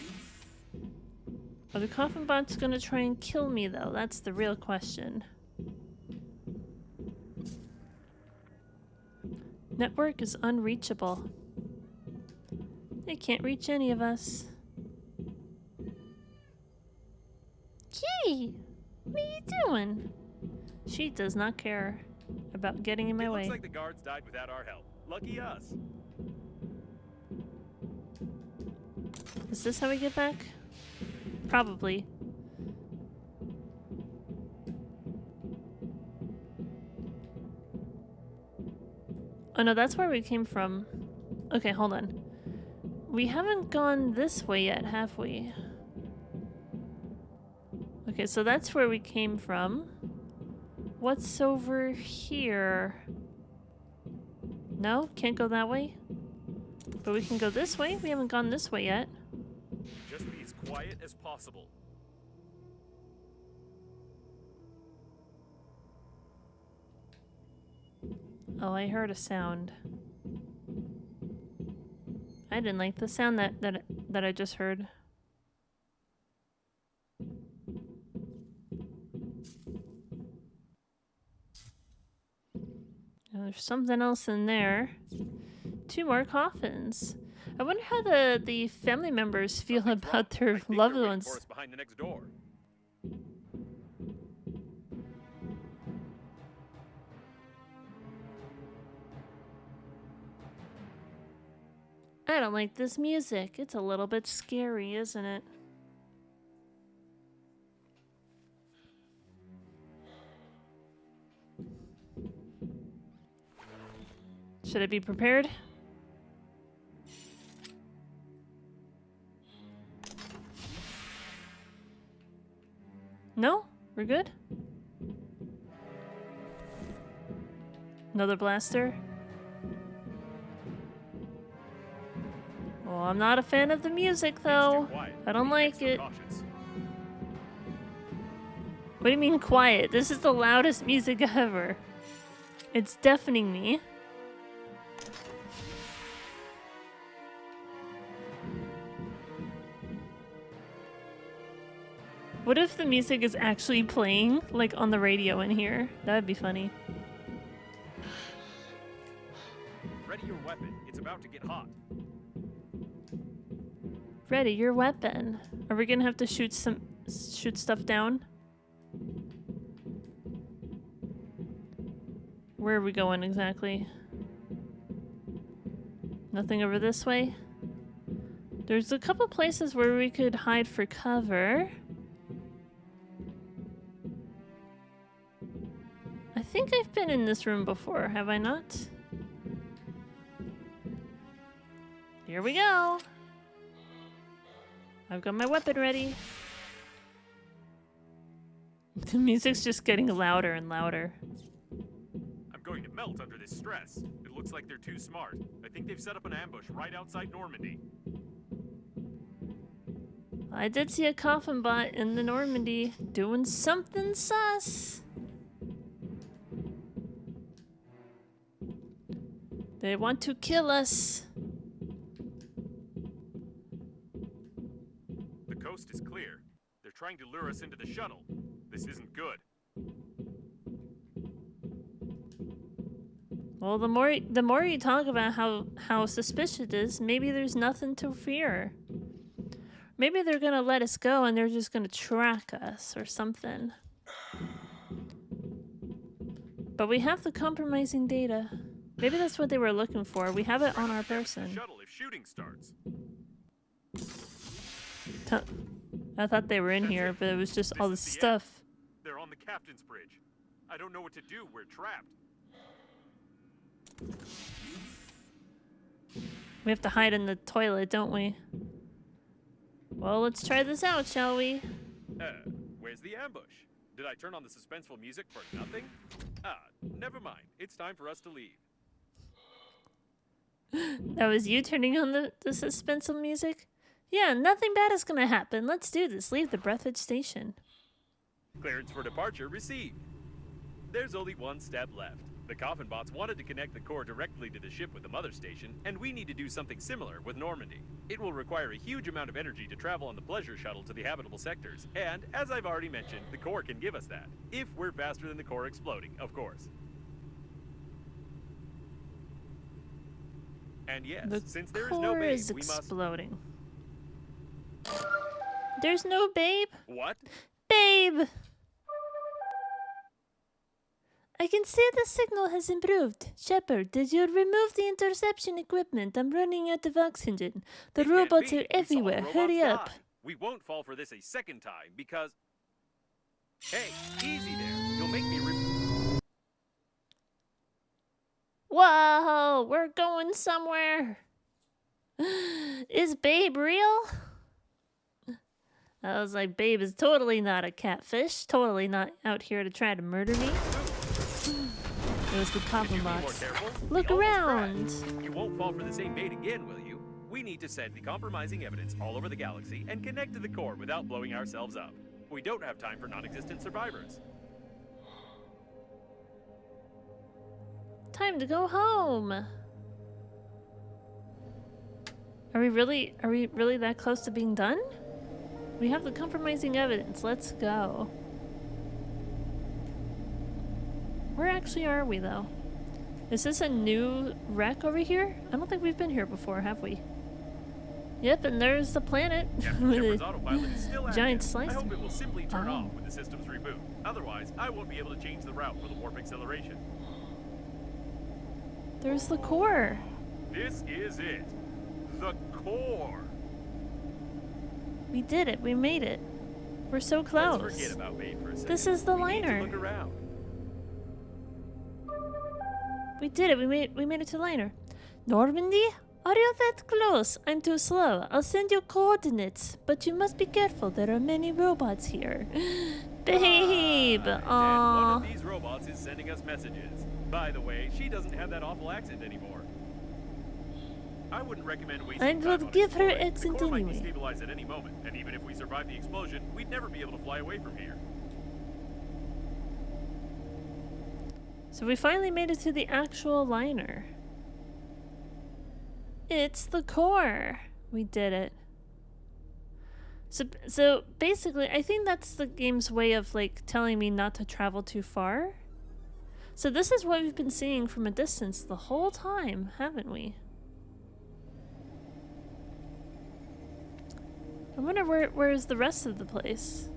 Are the coffin bots gonna try and kill me, though? That's the real question. Network is unreachable. They can't reach any of us. Kitty! What are you doing? She does not care about getting in my way. Looks like the guards died without our help. Lucky us. Is this how we get back? Probably. Oh no, that's where we came from. Okay, hold on. We haven't gone this way yet, have we? Okay, so that's where we came from. What's over here? No, can't go that way. But we can go this way. We haven't gone this way yet. Just be as quiet as possible. Oh, I heard a sound. I didn't like the sound that I just heard. There's something else in there. 2 more coffins. I wonder how the family members feel Something's wrong. about their I think loved they're waiting ones. for us behind the next door. I don't like this music. It's a little bit scary, isn't it? Should I be prepared? No? We're good? Another blaster? Well, I'm not a fan of the music, though. It's too quiet. I don't Be like extra it. cautious. What do you mean quiet? This is the loudest music ever. It's deafening me. What if the music is actually playing, like, on the radio in here? That would be funny. Ready your weapon. It's about to get hot. Ready your weapon. Are we gonna have to shoot stuff down? Where are we going exactly? Nothing over this way? There's a couple places where we could hide for cover. I think I've been in this room before, have I not? Here we go. I've got my weapon ready. The music's just getting louder and louder. I'm going to melt under this stress. It looks like they're too smart. I think they've set up an ambush right outside Normandy. I did see a coffin bot in the Normandy doing something sus. They want to kill us. The coast is clear. They're trying to lure us into the shuttle. This isn't good. Well, the more you talk about how suspicious it is, maybe there's nothing to fear. Maybe they're gonna let us go and they're just gonna track us or something. But we have the compromising data. Maybe that's what they were looking for. We have it on our The person. shuttle if shooting starts. I thought they were in That's here, it. but it was just all This this is the stuff. They're on the captain's bridge. I don't know what to do. We're trapped. We have to hide in the toilet, don't we? Well, let's try this out, shall we? Where's the ambush? Did I turn on the suspenseful music for nothing? Never mind. It's time for us to leave. That was you turning on the suspenseful music? Yeah, nothing bad is gonna happen. Let's do this. Leave the Breathedge station. Clearance for departure received. There's only one step left. The coffin bots wanted to connect the core directly to the ship with the mother station, and we need to do something similar with Normandy. It will require a huge amount of energy to travel on the pleasure shuttle to the habitable sectors, and as I've already mentioned, the core can give us that. If we're faster than the core exploding, of course. And yes, The since there is no core babe, is we must... exploding. There's no babe? What? Babe! I can see the signal has improved. Shepard, did you remove the interception equipment? I'm running out of oxygen. The It can't robots be. are We saw the everywhere. robots Hurry up. die. We won't fall for this a second time because... Hey, easy there. You'll make me Whoa, we're going somewhere. Is Babe real? I was like, Babe is totally not a catfish. Totally not out here to try to murder me. It was the Could coffin you be more bots. careful? Look We almost around. crashed. You won't fall for the same bait again, will you? We need to send the compromising evidence all over the galaxy and connect to the core without blowing ourselves up. We don't have time for non-existent survivors. Time to go home. Are we really that close to being done? We have the compromising evidence. Let's go. Where actually are we though? Is this a new wreck over here? I don't think we've been here before, have we? Yep, and there's the planet Captain with Shepard's a autopilot is still giant active. slice. I hope it will simply turn Oh. off when the systems reboot. Otherwise, I won't be able to change the route for the warp acceleration. There's the core. This is it. The core. We did it. We made it. We're so close. Let's forget about Maine for a second. This is the We need to liner. look around. We did it. We made it to liner. Normandy? Are you that close? I'm too slow. I'll send you coordinates, but you must be careful. There are many robots here. Babe. And one Aww. of these robots is sending us messages. By the way, she doesn't have that awful accent anymore. I wouldn't recommend wasting I time would on give her exploring. accent The core might anyway. destabilize at any moment, and even if we survive the explosion, we'd never be able to fly away from here. So we finally made it to the actual liner. It's the core. We did it. So basically, I think that's the game's way of like telling me not to travel too far. So this is what we've been seeing from a distance the whole time, haven't we? I wonder where's the rest of the place?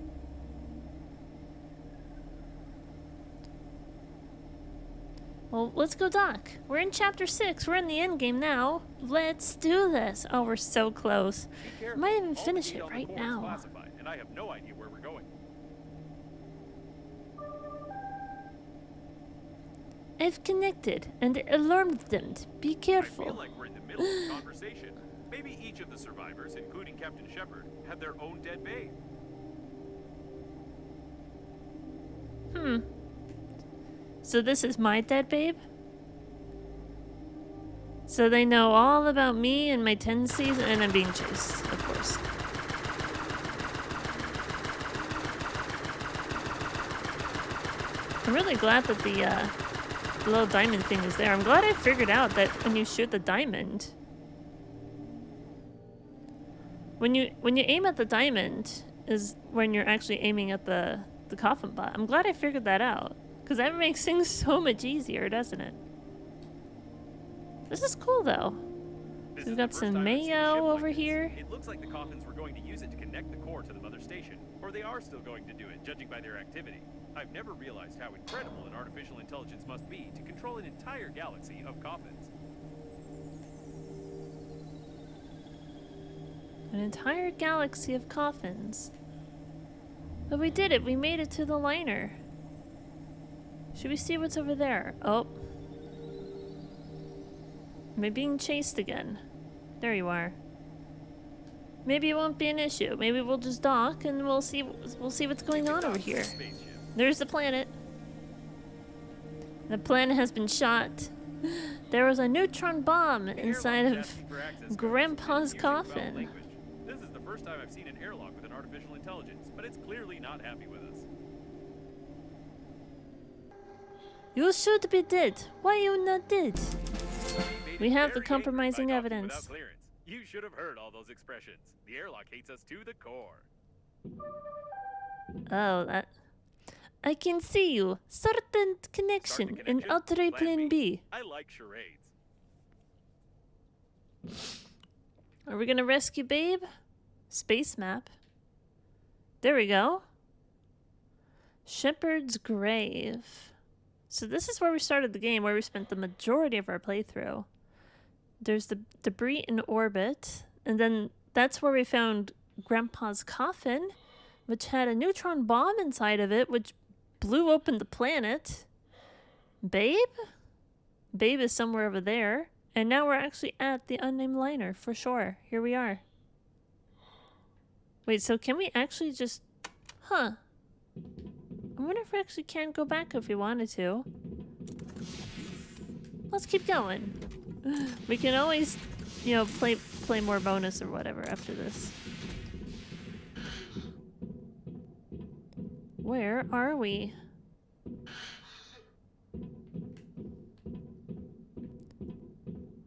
Well, let's go dock. We're in chapter 6. We're in the end game now. Let's do this. Oh, we're so close. Be careful. Might even All the finish data it on the right core is now. classified, and I have no idea where we're going. I've connected and alarmed them. Be I careful. feel like we're in the middle of a conversation. Maybe each of the survivors, including Captain Shepard, had their own dead babe. So this is my dead babe? So they know all about me and my tendencies, and I'm being chased, of course. I'm really glad that the little diamond thing is there. I'm glad I figured out that when you shoot the diamond, when you aim at the diamond is when you're actually aiming at the coffin bot. I'm glad I figured that out, because that makes things so much easier, doesn't it? This is cool though. This We've is got the first some time I've seen a mayo ship like over this. here. It looks like the coffins were going to use it to connect the core to the mother station. Or they are still going to do it, judging by their activity. I've never realized how incredible an artificial intelligence must be to control an entire galaxy of coffins. An entire galaxy of coffins. But we did it. We made it to the liner. Should we see what's over there? Oh. Am I being chased again? There you are. Maybe it won't be an issue. Maybe we'll just dock and we'll see what's going on over here. Spaceship. There's the planet. The planet has been shot. There was a neutron bomb The inside airlock of asking for access codes Grandpa's and using foul coffin. language. This is the first time I've seen an airlock with an artificial intelligence, but it's clearly not happy with us. You should be dead. Why you not dead? Made We it have the very compromising angry by docking evidence. without clearance. You should have heard all those expressions. The airlock hates us to the core. Oh, that. I can see you. Certain connection in connection? Outer Plan Plane B. I like charades. Are we gonna rescue Babe? Space map. There we go. Shepard's grave. So this is where we started the game, where we spent the majority of our playthrough. There's the debris in orbit, and then that's where we found Grandpa's coffin, which had a neutron bomb inside of it, which blew open the planet. Babe? Babe is somewhere over there. And now we're actually at the unnamed liner, for sure. Here we are. Wait, so can we actually just... Huh. I wonder if we actually can go back if we wanted to. Let's keep going. We can always, you know, play more bonus or whatever after this. Where are we?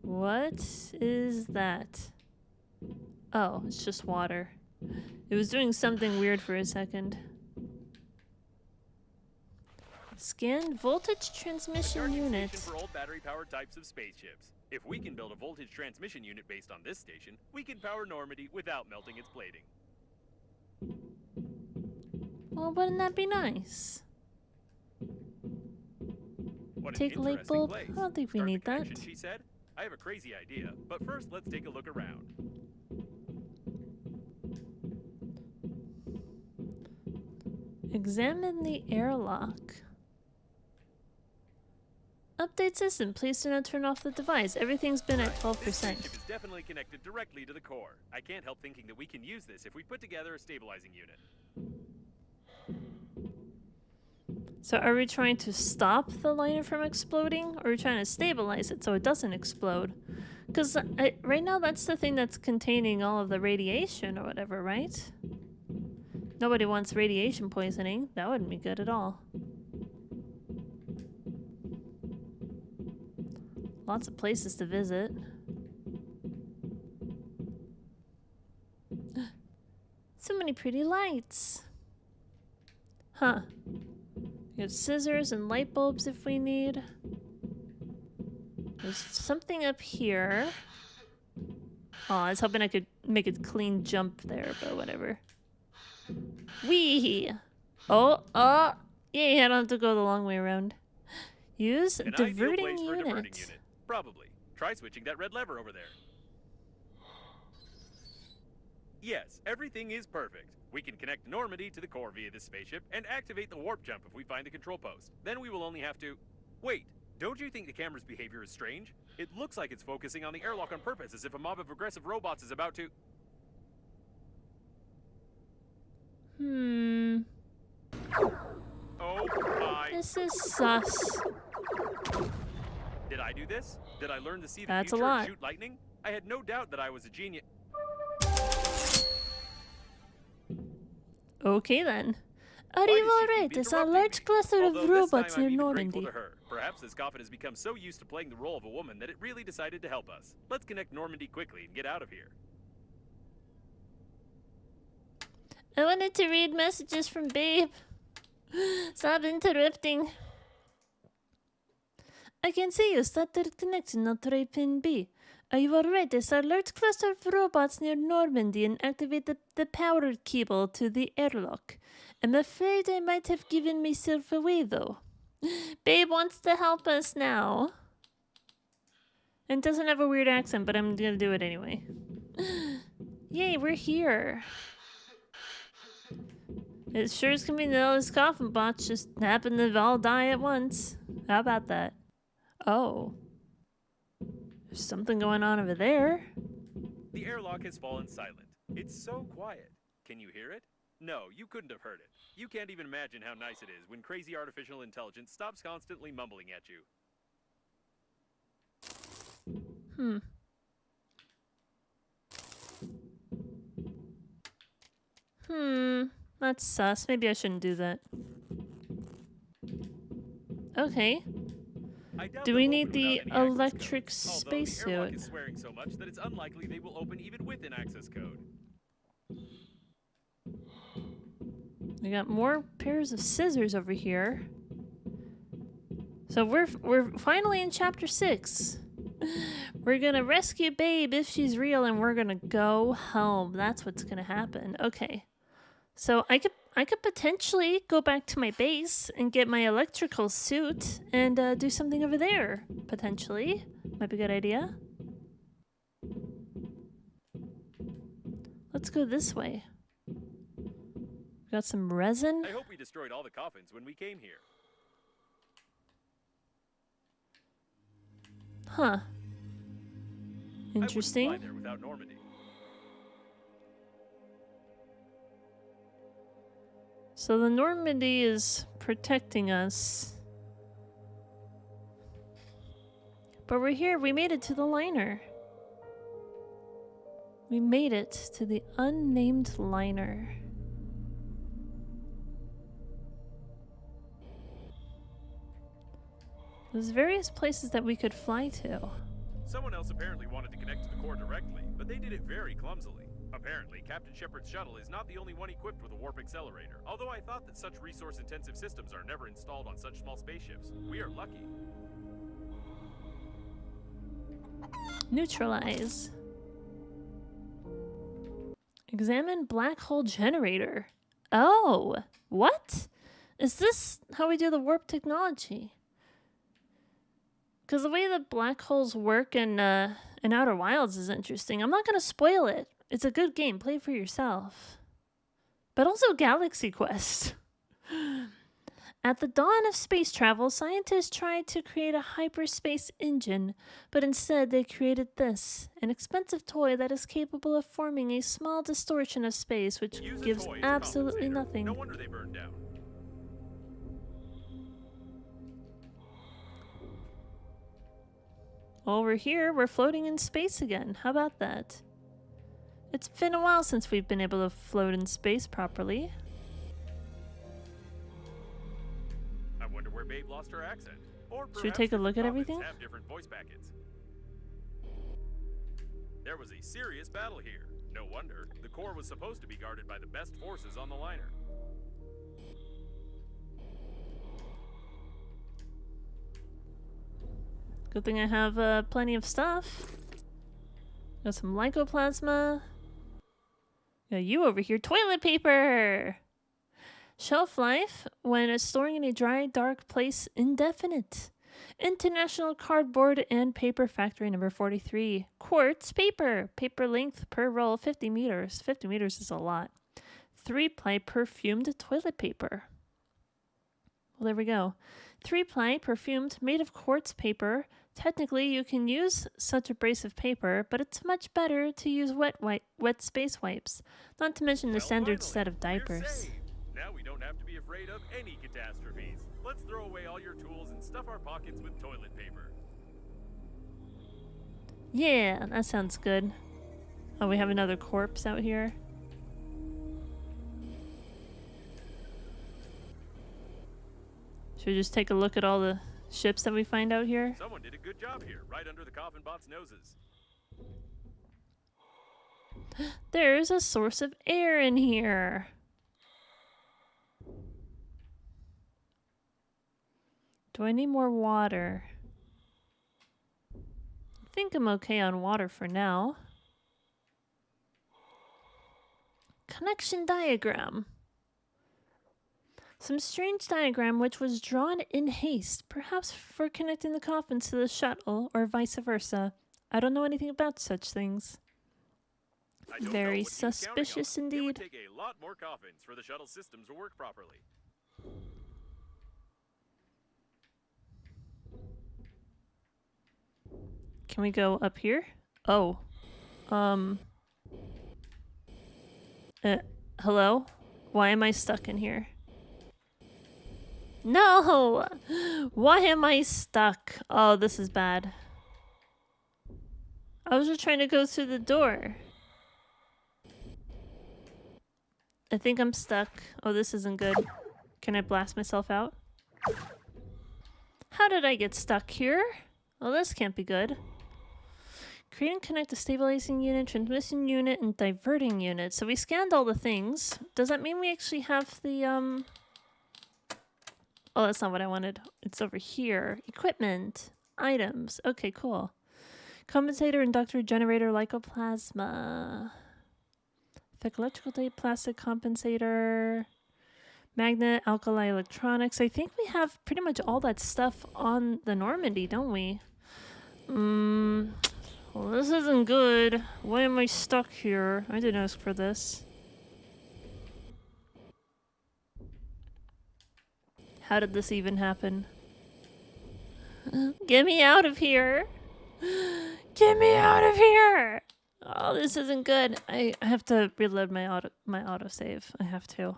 What is that? Oh, it's just water. It was doing something weird for a second. Scan voltage A transmission charging unit. station for old battery-powered types of spaceships. If we can build a voltage transmission unit based on this station, we can power Normandy without melting its plating. Well, wouldn't that be nice? What an Take a light interesting bulb? place. I don't think we Start the need that. connection, she said. I have a crazy idea, but first let's take a look around. Examine the airlock. Update system. Please do not turn off the device. Everything's been at Right, This 12%. spaceship is definitely connected directly to the core. I can't help thinking that we can use this if we put together a stabilizing unit. So are we trying to stop the liner from exploding, or are we trying to stabilize it so it doesn't explode? Because right now that's the thing that's containing all of the radiation or whatever, right? Nobody wants radiation poisoning. That wouldn't be good at all. Lots of places to visit. So many pretty lights. Huh. We have scissors and light bulbs if we need. There's something up here. Oh, I was hoping I could make a clean jump there, but whatever. Wee! Oh, oh! Yay, I don't have to go the long way around. Use An ideal diverting place for a unit. diverting unit. Probably. Try switching that red lever over there. Yes, everything is perfect. We can connect Normandy to the core via this spaceship and activate the warp jump if we find the control post. Then we will only have to... Wait, don't you think the camera's behavior is strange? It looks like it's focusing on the airlock on purpose, as if a mob of aggressive robots is about to... Oh my... This is sus. Did I do this? Did I learn to see the That's a future and lot. shoot lightning? I had no doubt that I was a genius. Okay then. Why Arrivo does she keep alright, there's a interrupting large me? cluster Although of this robots time near I'm even grateful Normandy. to her. Perhaps this coffin has become so used to playing the role of a woman that it really decided to help us. Let's connect Normandy quickly and get out of here. I wanted to read messages from Babe. Stop interrupting. I can see you started connecting on tray pin B. Are you alright? There's a large cluster of robots near Normandy and activate the power cable to the airlock. I'm afraid I might have given myself away though. Babe wants to help us now. And doesn't have a weird accent, but I'm gonna do it anyway. Yay, we're here. It sure is gonna be all these coffin bots just happen to all die at once. How about that? Oh. There's something going on over there. The airlock has fallen silent. It's so quiet. Can you hear it? No, you couldn't have heard it. You can't even imagine how nice it is when crazy artificial intelligence stops constantly mumbling at you. That's sus. Maybe I shouldn't do that. Okay. I doubt Do they'll we open need without the any access electric code. Although the airlock spacesuit? is swearing so much that it's unlikely they will open even with an access code. We got more pairs of scissors over here. So we're finally in chapter 6. We're gonna rescue Babe if she's real, and we're gonna go home. That's what's gonna happen. Okay. So I could potentially go back to my base and get my electrical suit and do something over there. Potentially. Might be a good idea. Let's go this way. Got some resin. I hope we destroyed all the coffins when we came here. Huh. I Interesting. wouldn't fly there without Normandy. So the Normandy is protecting us. But we're here. We made it to the liner. We made it to the unnamed liner. There's various places that we could fly to. Someone else apparently wanted to connect to the core directly, but they did it very clumsily. Apparently, Captain Shepard's shuttle is not the only one equipped with a warp accelerator, although I thought that such resource-intensive systems are never installed on such small spaceships. We are lucky. Neutralize. Examine black hole generator. Oh, what? Is this how we do the warp technology? Because the way that black holes work in Outer Wilds is interesting. I'm not going to spoil it. It's a good game. Play it for yourself. But also Galaxy Quest. At the dawn of space travel, scientists tried to create a hyperspace engine, but instead they created this, an expensive toy that is capable of forming a small distortion of space, which Use a gives toy as a absolutely compensator. nothing. No wonder they burned down. Over here, we're floating in space again. How about that? It's been a while since we've been able to float in space properly. I wonder where Babe lost her accent. Or Should we perhaps take a look at different everything? coffins have different voice packets. There was a serious battle here. No wonder. The core was supposed to be guarded by the best forces on the liner. Good thing I have plenty of stuff. Got some lycoplasma. Got you over here. Toilet paper! Shelf life when storing in a dry, dark place, indefinite. International Cardboard and Paper Factory number 43. Quartz paper. Paper length per roll 50 meters. 50 meters is a lot. 3-ply perfumed toilet paper. Well, there we go. 3-ply perfumed made of quartz paper. Technically, you can use such abrasive paper, but it's much better to use wet space wipes. Not to mention the Well, standard finally, set of we're diapers. saved. Now we don't have to be afraid of any catastrophes. Let's throw away all your tools and stuff our pockets with toilet paper. Yeah, that sounds good. Oh, we have another corpse out here. Should we just take a look at all the ships that we find out here? Someone did a good job here, right under the coffin bot's noses. There's a source of air in here. Do I need more water? I think I'm okay on water for now. Connection diagram. Some strange diagram which was drawn in haste, perhaps for connecting the coffins to the shuttle or vice versa. I don't know anything about such things. I don't know Very what he was counting suspicious on. It would indeed. take a lot more coffins for the shuttle systems to work properly. Can we go up here? Oh. Hello? Why am I stuck in here? No! Why am I stuck? Oh, this is bad. I was just trying to go through the door. I think I'm stuck. Oh, this isn't good. Can I blast myself out? How did I get stuck here? Well, this can't be good. Create and connect the stabilizing unit, transmission unit, and diverting unit. So we scanned all the things. Does that mean we actually have the, Oh, that's not what I wanted. It's over here. Equipment. Items. Okay, cool. Compensator, inductor, generator, lycoplasma. Thick electrical tape, plastic compensator. Magnet, alkali electronics. I think we have pretty much all that stuff on the Normandy, don't we? Well, this isn't good. Why am I stuck here? I didn't ask for this. How did this even happen? Get me out of here! Get me out of here! Oh, this isn't good. I have to reload my autosave. I have to.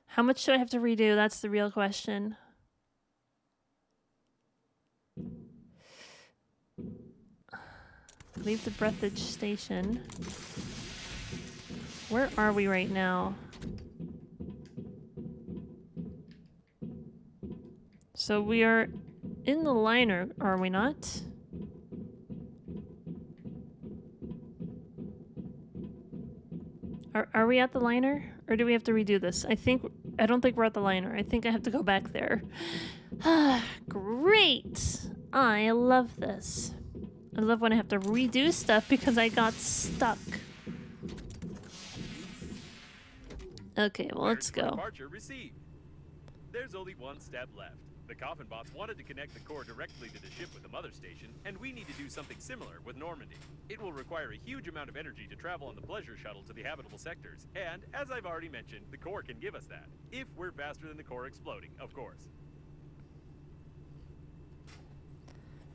How much do I have to redo? That's the real question. Leave the Breathedge station. Where are we right now? So we are in the liner, are we not? Are we at the liner? Or do we have to redo this? I don't think we're at the liner. I think I have to go back there. Great! I love this. I love when I have to redo stuff because I got stuck. Okay, well, let's go. Departure received. There's only one step left. The coffin bots wanted to connect the core directly to the ship with the mother station, and we need to do something similar with Normandy. It will require a huge amount of energy to travel on the pleasure shuttle to the habitable sectors, and as I've already mentioned, the core can give us that. If we're faster than the core exploding, of course.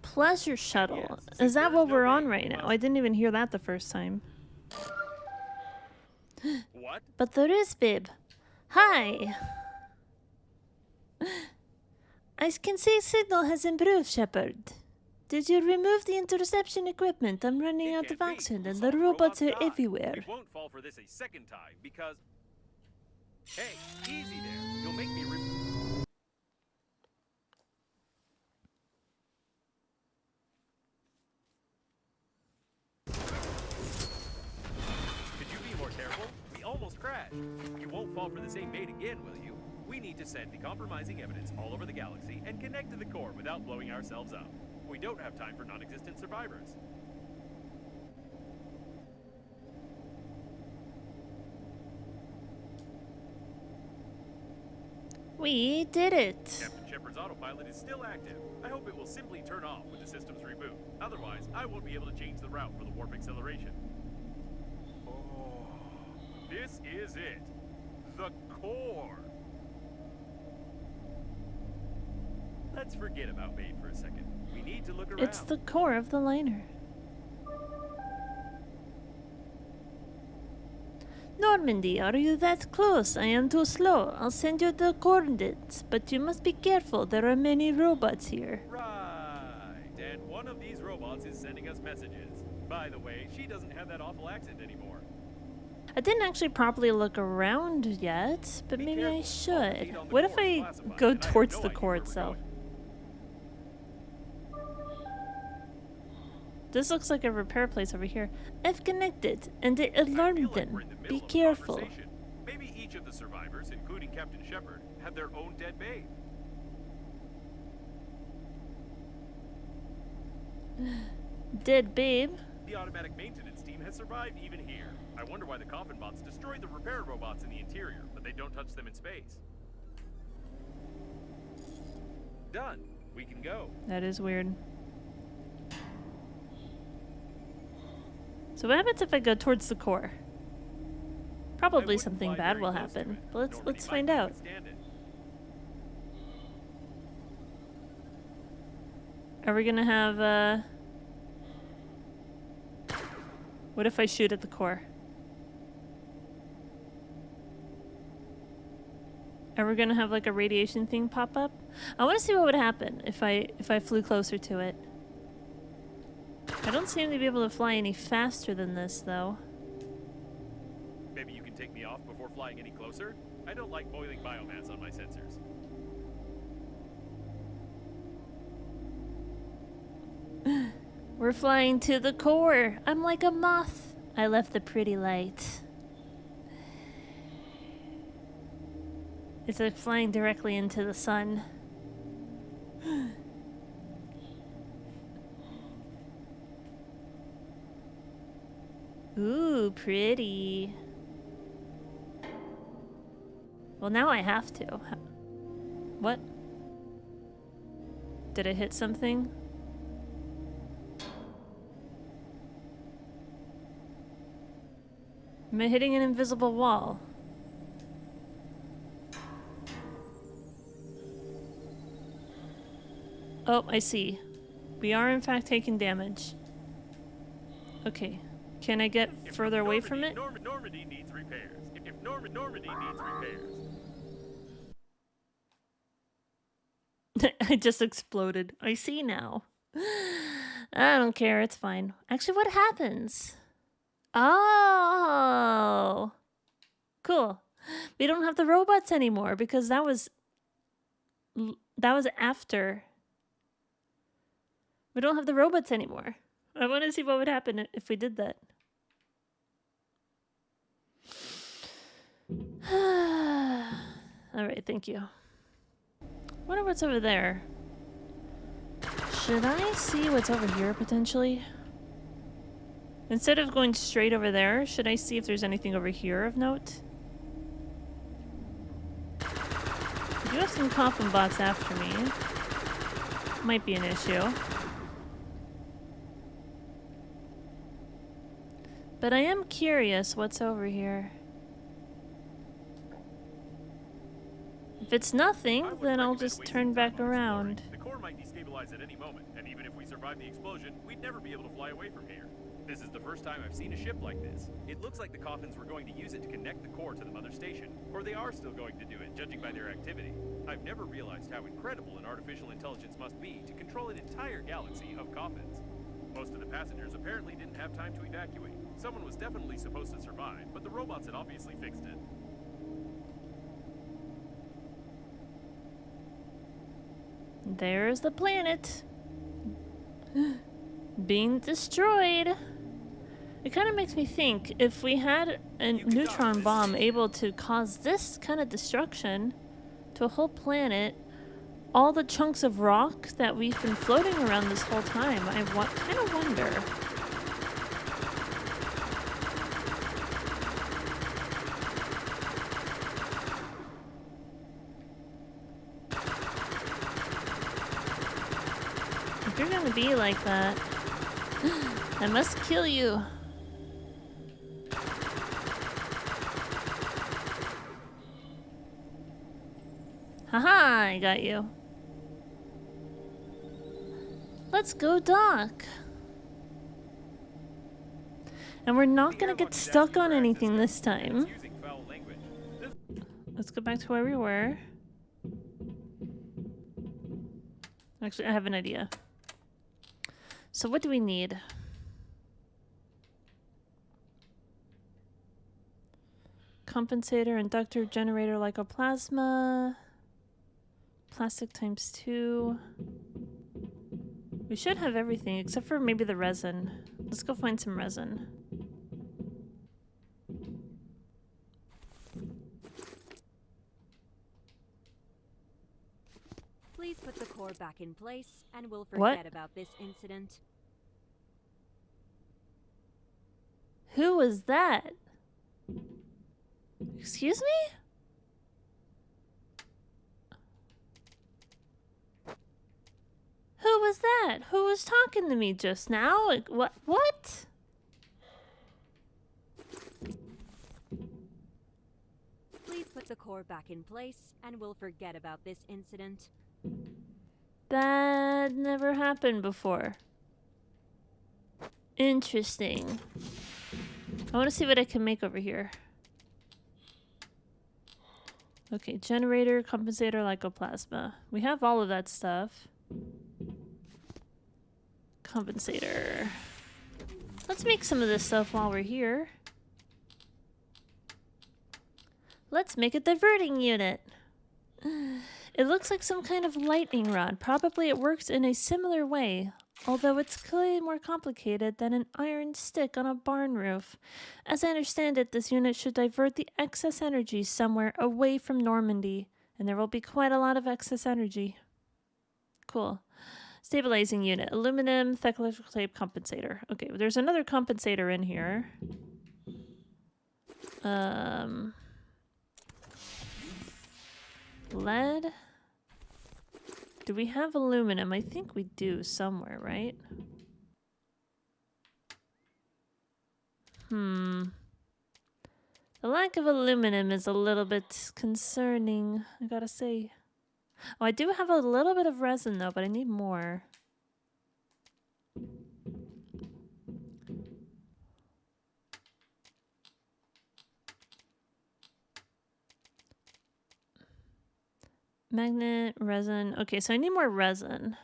Pleasure shuttle. Yes, Is that there's what no we're on way right we now? must- I didn't even hear that the first time. What? But there is, babe. Hi. I can see signal has improved, Shepard. Did you remove the interception equipment? I'm running It out of can't be. oxygen We and saw the robots are die. everywhere. We won't fall for this a second time because... Hey, easy there. You'll make me Could you be more careful? We almost crashed. You won't fall for the same bait again, will you? We need to send the compromising evidence all over the galaxy and connect to the core without blowing ourselves up. We don't have time for non-existent survivors. We did it. Captain Shepard's autopilot is still active. I hope it will simply turn off when the systems reboot. Otherwise, I won't be able to change the route for the warp acceleration. Oh, this is it. The core. Let's forget about Maid for a second. We need to look around. It's the core of the liner. Normandy, are you that close? I am too slow. I'll send you the coordinates, but you must be careful. There are many robots here. Right. And one of these robots is sending us messages. By the way, she doesn't have that awful accent anymore. I didn't actually properly look around yet, but Be maybe I careful. should. All the data on the What if core is I classified, go and I have towards no the idea core where we're itself? going. This looks like a repair place over here. I've connected, and it I feel alarmed like them. we're in the middle Be of a careful. conversation. Maybe each of the survivors, including Captain Shepard, had their own dead babe. Dead babe. The automatic maintenance team has survived even here. I wonder why the coffin bots destroyed the repair robots in the interior, but they don't touch them in space. Done. We can go. That is weird. So what happens if I go towards the core? I Probably wouldn't something fly bad very will close to happen. it. But let's Normandy find might out. withstand it. Are we gonna have what if I shoot at the core? Are we gonna have like a radiation thing pop up? I wanna see what would happen if I flew closer to it. I don't seem to be able to fly any faster than this though. Maybe you can take me off before flying any closer? I don't like boiling biomass on my sensors. We're flying to the core. I'm like a moth. I left the pretty light. It's like flying directly into the sun. Ooh, pretty. Well, now I have to. What? Did I hit something? Am I hitting an invisible wall? Oh, I see. We are in fact taking damage. Okay. Can I get If further away from it? Normandy needs repairs. If Normandy needs repairs. I just exploded. I see now. I don't care. It's fine. Actually, what happens? Oh, cool. We don't have the robots anymore because that was after. We don't have the robots anymore. I want to see what would happen if we did that. Alright, thank you. Wonder what's over there. Should I see what's over here, potentially? Instead of going straight over there, should I see if there's anything over here of note? I do have some coffin bots after me. Might be an issue. But I am curious what's over here. If it's nothing, then I'll just turn back around. The core might destabilize at any moment, and even if we survive the explosion, we'd never be able to fly away from here. This is the first time I've seen a ship like this. It looks like the coffins were going to use it to connect the core to the mother station, or they are still going to do it, judging by their activity. I've never realized how incredible an artificial intelligence must be to control an entire galaxy of coffins. Most of the passengers apparently didn't have time to evacuate. Someone was definitely supposed to survive, but the robots had obviously fixed it. There's the planet. Being destroyed. It kind of makes me think, if we had a neutron bomb able to cause this kind of destruction to a whole planet, all the chunks of rock that we've been floating around this whole time, I kind of wonder. If you're gonna be like that, I must kill you. Haha, I got you. Let's go dock. And we're not gonna get stuck on anything this time. Let's go back to where we were. Actually, I have an idea. So what do we need? Compensator, inductor, generator, lycoplasma. Plastic ×2. We should have everything except for maybe the resin. Let's go find some resin. Please put the core back in place and we'll forget about this incident. Who was that? Excuse me? Who was that? Who was talking to me just now? Like, what? Please put the core back in place and we'll forget about this incident. That never happened before. Interesting. I want to see what I can make over here. Okay, generator, compensator, lycoplasma. We have all of that stuff. Compensator. Let's make some of this stuff while we're here. Let's make a diverting unit. It looks like some kind of lightning rod. Probably it works in a similar way, although it's clearly more complicated than an iron stick on a barn roof. As I understand it, this unit should divert the excess energy somewhere away from Normandy, and there will be quite a lot of excess energy. Cool. Stabilizing unit. Aluminum, thick electrical tape, compensator. Okay, well, there's another compensator in here. Lead. Do we have aluminum? I think we do somewhere, right? The lack of aluminum is a little bit concerning, I gotta say. Oh, I do have a little bit of resin though, but I need more. Magnet, resin. Okay, so I need more resin.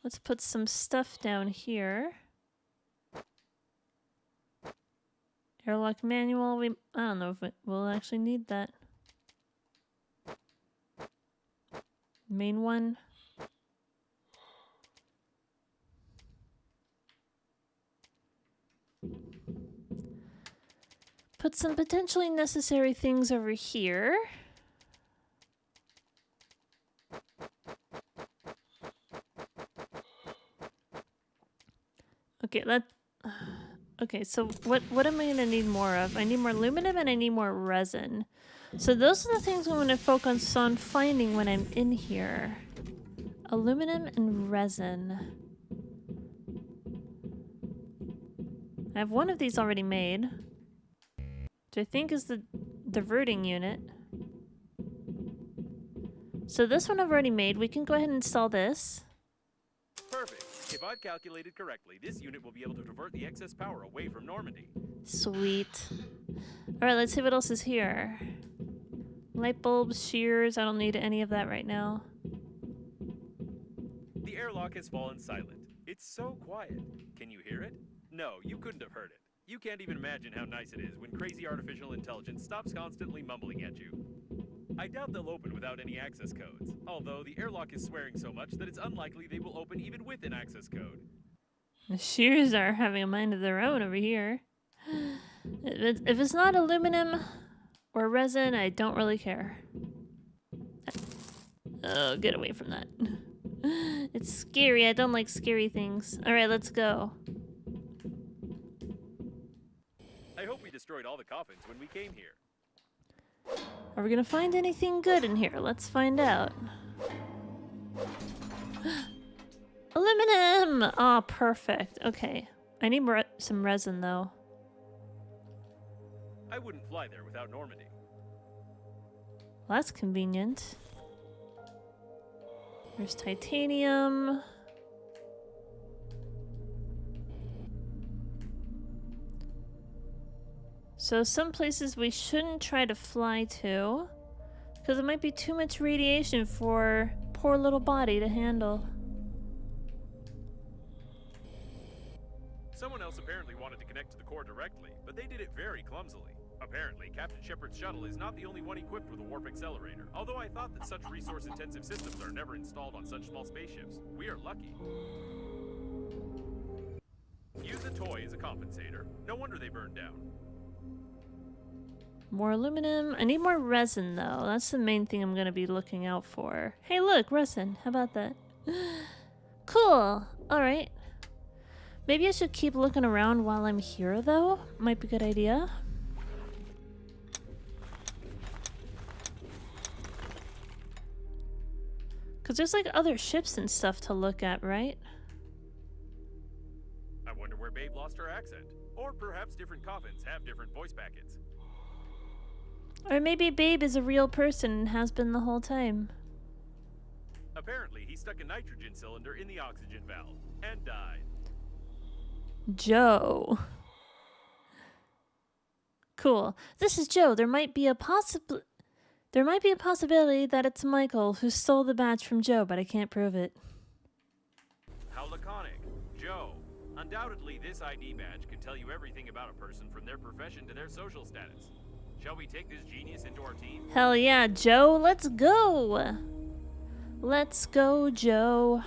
Let's put some stuff down here. Airlock manual. I don't know if we'll actually need that. Main one. put some potentially necessary things over here. Okay, okay, so what am I gonna need more of? I need more aluminum and I need more resin. So those are the things I'm gonna focus on finding when I'm in here. Aluminum and resin. I have one of these already made, which I think is the diverting unit. So this one I've already made. We can go ahead and install this. Perfect. If I've calculated correctly, this unit will be able to divert the excess power away from Normandy. Sweet. Alright, let's see what else is here. Light bulbs, shears, I don't need any of that right now. The airlock has fallen silent. It's so quiet. Can you hear it? No, you couldn't have heard it. You can't even imagine how nice it is when crazy artificial intelligence stops constantly mumbling at you. I doubt they'll open without any access codes, although the airlock is swearing so much that it's unlikely they will open even with an access code. The shears are having a mind of their own over here. If it's not aluminum or resin, I don't really care. Oh, get away from that. It's scary. I don't like scary things. Alright, let's go. I hope we destroyed all the coffins when we came here. Are we gonna find anything good in here? Let's find out. Aluminum! Oh, perfect. Okay. I need some resin, though. I wouldn't fly there without Normandy. Well, that's convenient. There's titanium. So some places we shouldn't try to fly to, because it might be too much radiation for poor little body to handle. Someone else apparently wanted to connect to the core directly, but they did it very clumsily. Apparently, Captain Shepard's shuttle is not the only one equipped with a warp accelerator, although I thought that such resource-intensive systems are never installed on such small spaceships. We are lucky. Use a toy as a compensator. No wonder they burned down. More aluminum. I need more resin, though. That's the main thing I'm going to be looking out for. Hey, look, resin. How about that? Cool. All right. Maybe I should keep looking around while I'm here, though. Might be a good idea. Because there's like other ships and stuff to look at, right? I wonder where Babe lost her accent. Or perhaps different coffins have different voice packets. Or maybe Babe is a real person and has been the whole time. Apparently, he stuck a nitrogen cylinder in the oxygen valve and died. Joe. Cool. This is Joe. There might be a possibility that it's Michael who stole the badge from Joe, but I can't prove it. How laconic. Joe. Undoubtedly, this ID badge can tell you everything about a person from their profession to their social status. Shall we take this genius into our team? Hell yeah, Joe. Let's go. Let's go, Joe.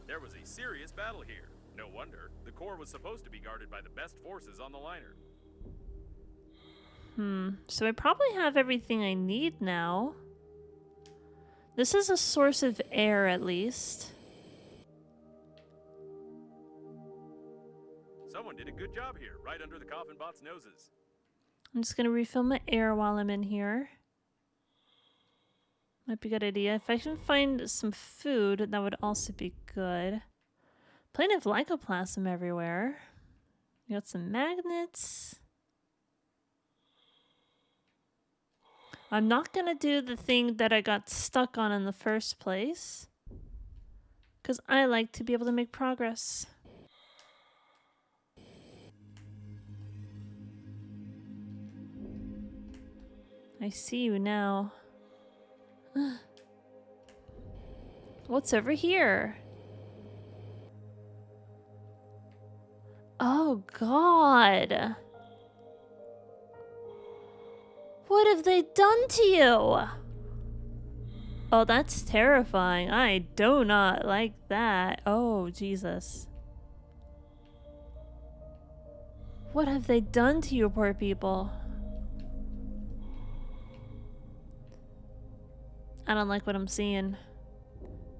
There was a serious battle here. No wonder. The core was supposed to be guarded by the best forces on the liner. So I probably have everything I need now. This is a source of air, at least. Someone did a good job here, right under the coffin bot's noses. I'm just gonna refill my air while I'm in here. Might be a good idea. If I can find some food, that would also be good. Plenty of lycoplasm everywhere. We got some magnets. I'm not gonna do the thing that I got stuck on in the first place, because I like to be able to make progress. I see you now. What's over here? Oh, God. What have they done to you? Oh, that's terrifying. I do not like that. Oh, Jesus. What have they done to you poor people? I don't like what I'm seeing.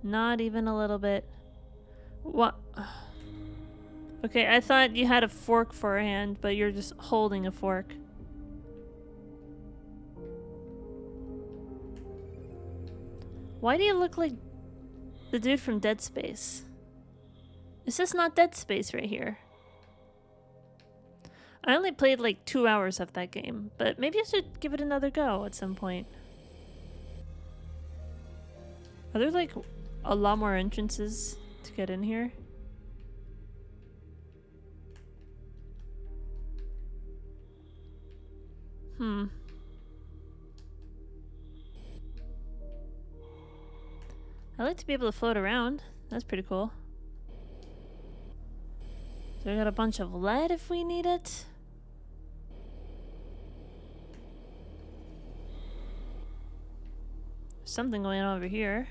Not even a little bit. What? Okay, I thought you had a fork for a hand, but you're just holding a fork. Why do you look like the dude from Dead Space? Is this not Dead Space right here? I only played like 2 hours of that game, but maybe I should give it another go at some point. Are there like a lot more entrances to get in here? I like to be able to float around. That's pretty cool. So we got a bunch of lead if we need it. Something going on over here.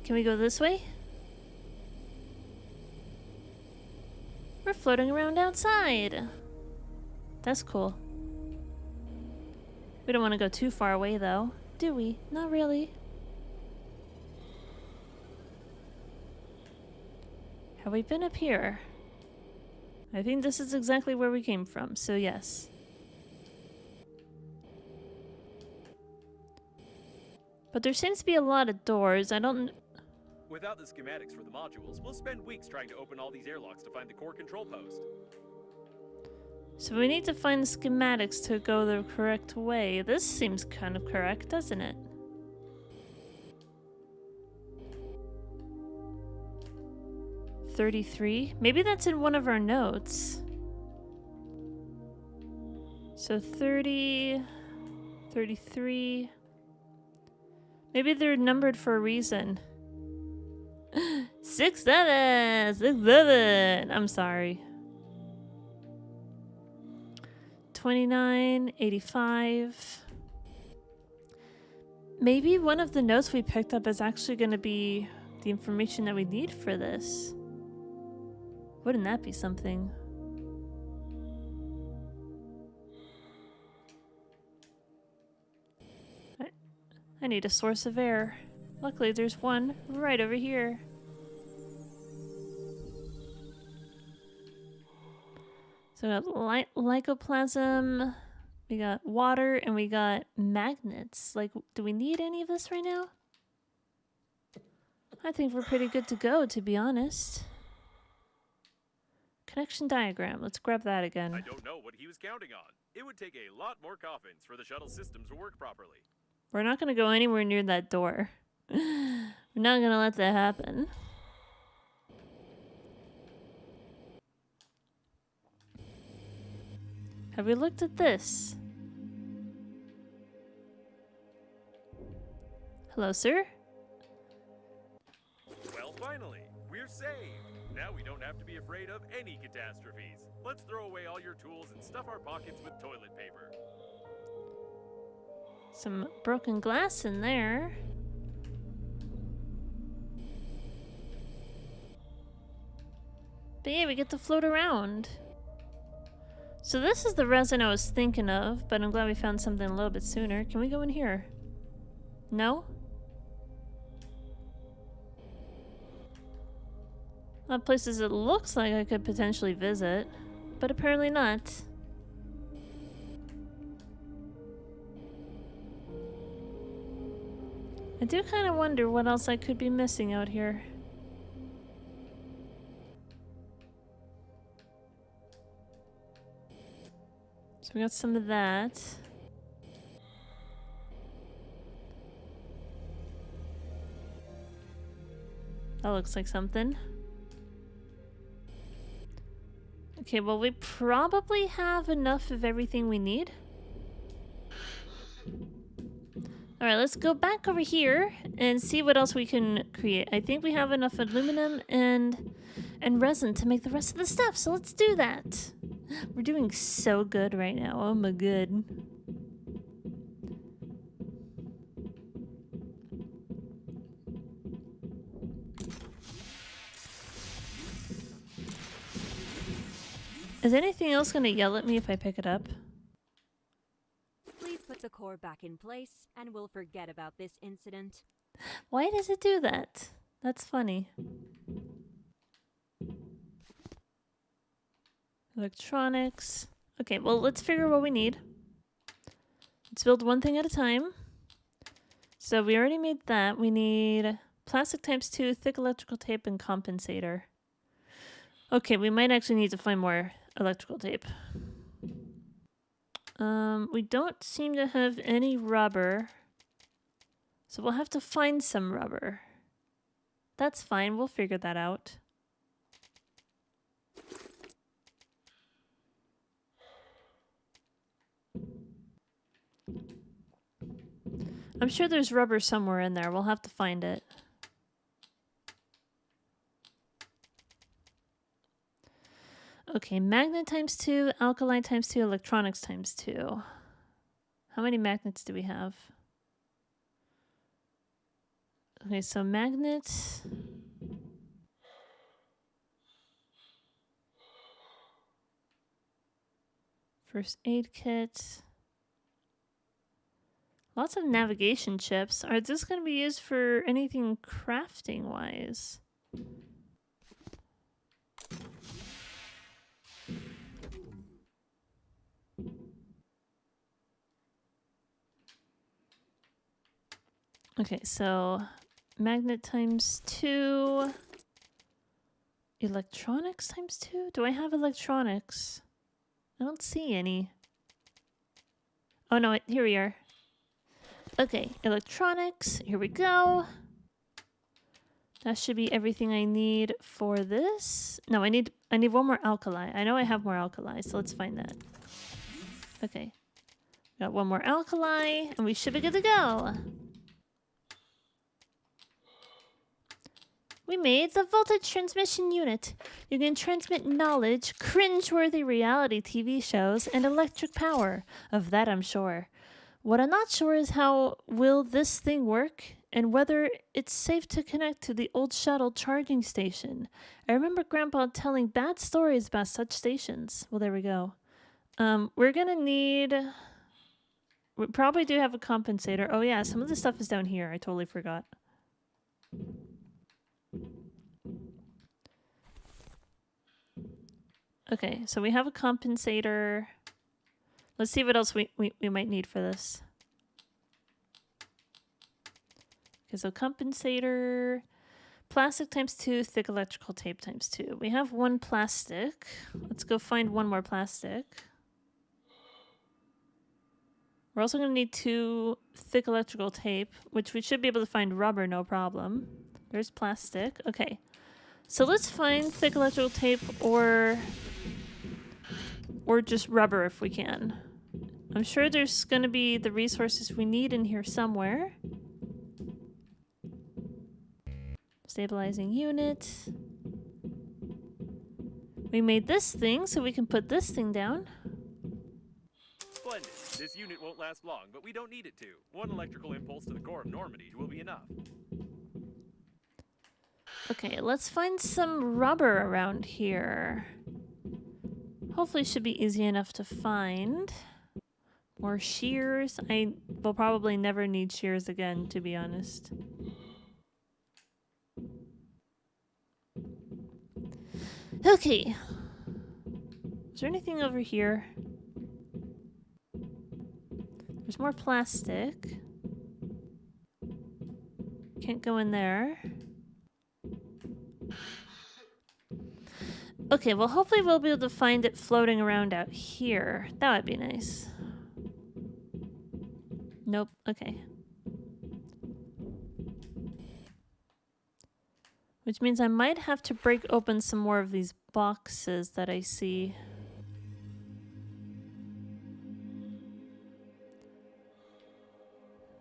Can we go this way? We're floating around outside. That's cool. We don't want to go too far away though, do we? Not really. Have we been up here? I think this is exactly where we came from, so yes. But there seems to be a lot of doors. I don't... Without the schematics for the modules, we'll spend weeks trying to open all these airlocks to find the core control post. So we need to find the schematics to go the correct way. This seems kind of correct, doesn't it? $33? Maybe that's in one of our notes. So 30, 33. Maybe they're numbered for a reason. 67! 67! I'm sorry. 29, 85. Maybe one of the notes we picked up is actually going to be the information that we need for this. Wouldn't that be something? I need a source of air. Luckily, there's one right over here. So we got lycoplasm, we got water, and we got magnets. Like, do we need any of this right now? I think we're pretty good to go, to be honest. Connection diagram. Let's grab that again. I don't know what he was counting on. It would take a lot more coffins for the shuttle systems to work properly. We're not going to go anywhere near that door. We're not going to let that happen. Have we looked at this? Hello, sir? Well, finally, we're saved. Now we don't have to be afraid of any catastrophes. Let's throw away all your tools and stuff our pockets with toilet paper. Some broken glass in there. But yeah, we get to float around. So this is the resin I was thinking of, but I'm glad we found something a little bit sooner. Can we go in here? No? A lot of places it looks like I could potentially visit, but apparently not. I do kind of wonder what else I could be missing out here. So we got some of that. That looks like something. Okay, well, we probably have enough of everything we need. All right, let's go back over here and see what else we can create. I think we have enough aluminum and resin to make the rest of the stuff, so let's do that. We're doing so good right now. Oh my god. Is anything else gonna yell at me if I pick it up? Please put the core back in place, and we'll forget about this incident. Why does it do that? That's funny. Electronics. Okay, well, let's figure what we need. Let's build one thing at a time. So we already made that. We need plastic ×2, thick electrical tape, and compensator. Okay, we might actually need to find more electrical tape. We don't seem to have any rubber. So we'll have to find some rubber. That's fine, we'll figure that out. I'm sure there's rubber somewhere in there. We'll have to find it. Okay, magnet ×2, alkali ×2, electronics ×2. How many magnets do we have? Okay, so magnets. First aid kit. Lots of navigation chips. Are this going to be used for anything crafting wise? Okay, so magnet ×2. Electronics ×2? Do I have electronics? I don't see any. Oh no, here we are. Okay, electronics. Here we go. That should be everything I need for this. No, I need one more alkali. I know I have more alkali, so let's find that. Okay. Got one more alkali, and we should be good to go. We made the voltage transmission unit. You can transmit knowledge, cringe-worthy reality TV shows, and electric power. Of that I'm sure. What I'm not sure is how will this thing work and whether it's safe to connect to the old shuttle charging station. I remember Grandpa telling bad stories about such stations. Well, there we go. We're gonna need... We probably do have a compensator. Oh yeah, some of the stuff is down here. I totally forgot. Okay, so we have a compensator. Let's see what else we might need for this. Okay, so compensator, plastic ×2, thick electrical tape ×2. We have one plastic. Let's go find one more plastic. We're also going to need 2 thick electrical tape, which we should be able to find rubber, no problem. There's plastic. Okay, so let's find thick electrical tape or just rubber if we can. I'm sure there's going to be the resources we need in here somewhere. Stabilizing unit. We made this thing so we can put this thing down. Splendid. This unit won't last long, but we don't need it to. One electrical impulse to the core of Normandy will be enough. Okay, let's find some rubber around here. Hopefully it should be easy enough to find. More shears. I will probably never need shears again, to be honest. Okay. Is there anything over here? There's more plastic. Can't go in there. Okay, well hopefully we'll be able to find it floating around out here. That would be nice. Nope, okay. Which means I might have to break open some more of these boxes that I see.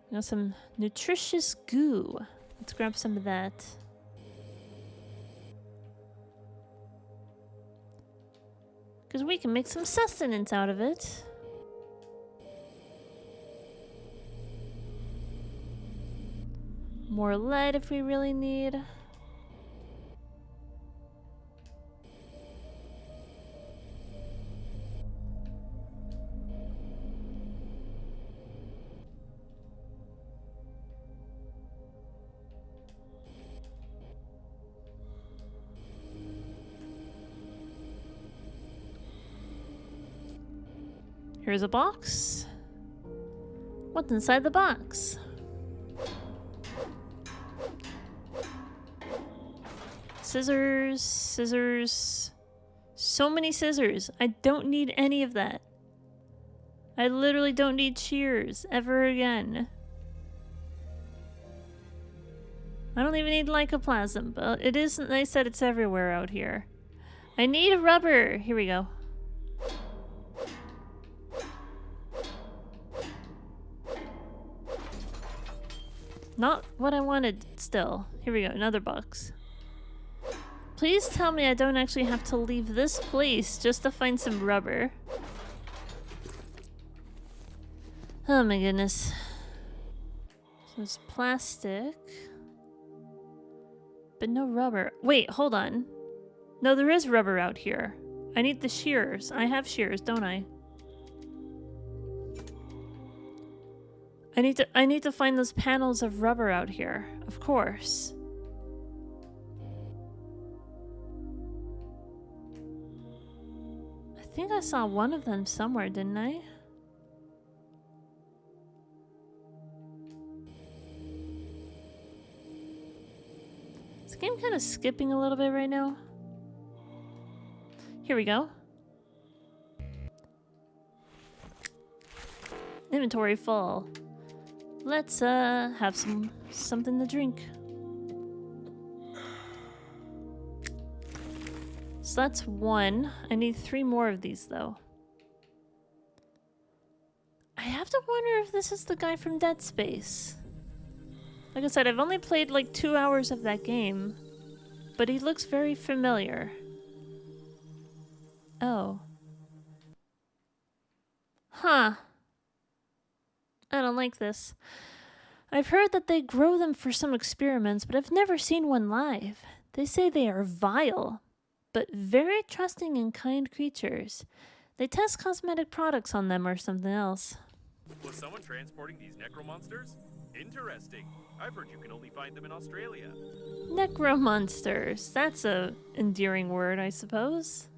Now some nutritious goo. Let's grab some of that. Because we can make some sustenance out of it. More lead if we really need. Here's a box. What's inside the box? Scissors, scissors. So many scissors. I don't need any of that. I literally don't need shears ever again. I don't even need lycoplasm, but it is nice that it's everywhere out here. I need rubber. Here we go. Not what I wanted still. Here we go, another box. Please tell me I don't actually have to leave this place just to find some rubber. Oh my goodness. So it's plastic. But no rubber. Wait, hold on. No, there is rubber out here. I need the shears. I have shears, don't I? I need to find those panels of rubber out here. Of course. I think I saw one of them somewhere, didn't I? Is the game kind of skipping a little bit right now? Here we go. Inventory full. Let's have something to drink. So that's one. I need 3 more of these though. I have to wonder if this is the guy from Dead Space. Like I said, I've only played like 2 hours of that game, but he looks very familiar. Oh. Huh. I don't like this. I've heard that they grow them for some experiments, but I've never seen one live. They say they are vile, but very trusting and kind creatures. They test cosmetic products on them or something else. Was someone transporting these necromonsters? Interesting. I've heard you can only find them in Australia. Necromonsters. That's a endearing word, I suppose.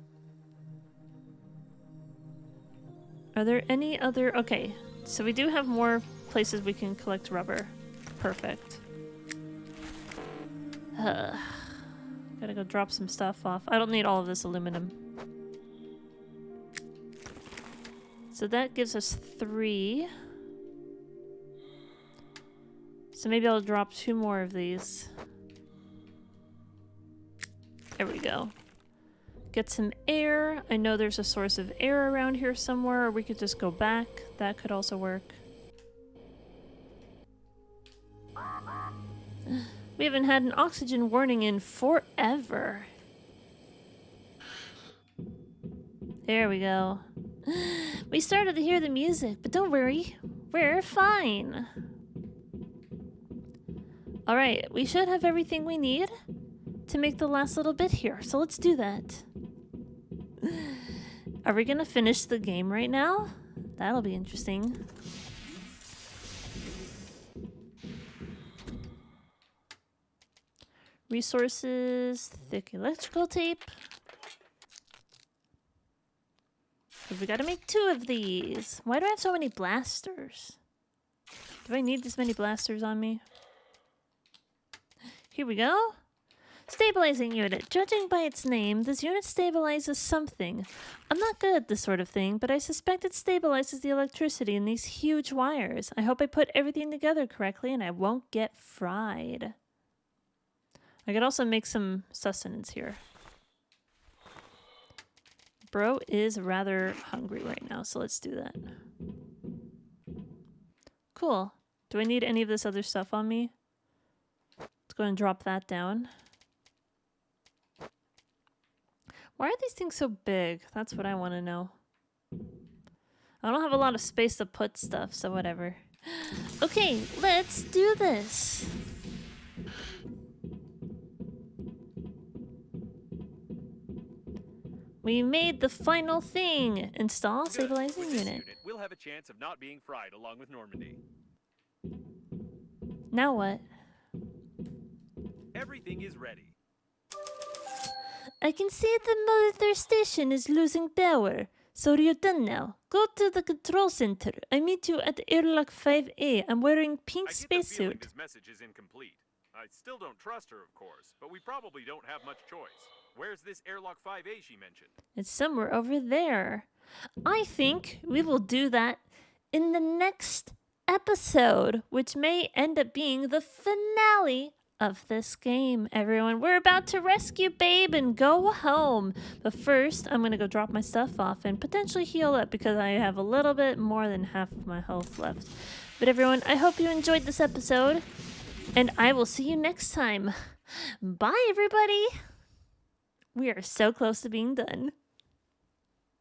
Are there any other... Okay, so we do have more places we can collect rubber. Perfect. Gotta go drop some stuff off. I don't need all of this aluminum. So that gives us 3. So maybe I'll drop 2 more of these. There we go. Get some air. I know there's a source of air around here somewhere, or we could just go back. That could also work. We haven't had an oxygen warning in forever. There we go. We started to hear the music, but don't worry. We're fine. Alright, we should have everything we need to make the last little bit here, so let's do that. Are we gonna finish the game right now? That'll be interesting. Resources, thick electrical tape. We gotta make 2 of these. Why do I have so many blasters? Do I need this many blasters on me? Here we go. Stabilizing unit. Judging by its name, this unit stabilizes something. I'm not good at this sort of thing, but I suspect it stabilizes the electricity in these huge wires. I hope I put everything together correctly and I won't get fried. I could also make some sustenance here. Bro is rather hungry right now, so let's do that. Cool. Do I need any of this other stuff on me? Let's go and drop that down. Why are these things so big? That's what I want to know. I don't have a lot of space to put stuff, so whatever. Okay, let's do this. We made the final thing. Install stabilizing With this unit. We'll have a chance of not being fried along with Normandy. Now what? Everything is ready. I can see the mother station is losing power. So you're done now. Go to the control center. I meet you at airlock 5A. I'm wearing pink I get the feeling spacesuit. this message is incomplete. I still don't trust her, of course, but we probably don't have much choice. Where's this airlock 5A she mentioned? It's somewhere over there. I think we will do that in the next episode, which may end up being the finale of this game, everyone. We're about to rescue Babe and go home. But first, I'm going to go drop my stuff off and potentially heal up because I have a little bit more than half of my health left. But everyone, I hope you enjoyed this episode, and I will see you next time. Bye, everybody. We are so close to being done.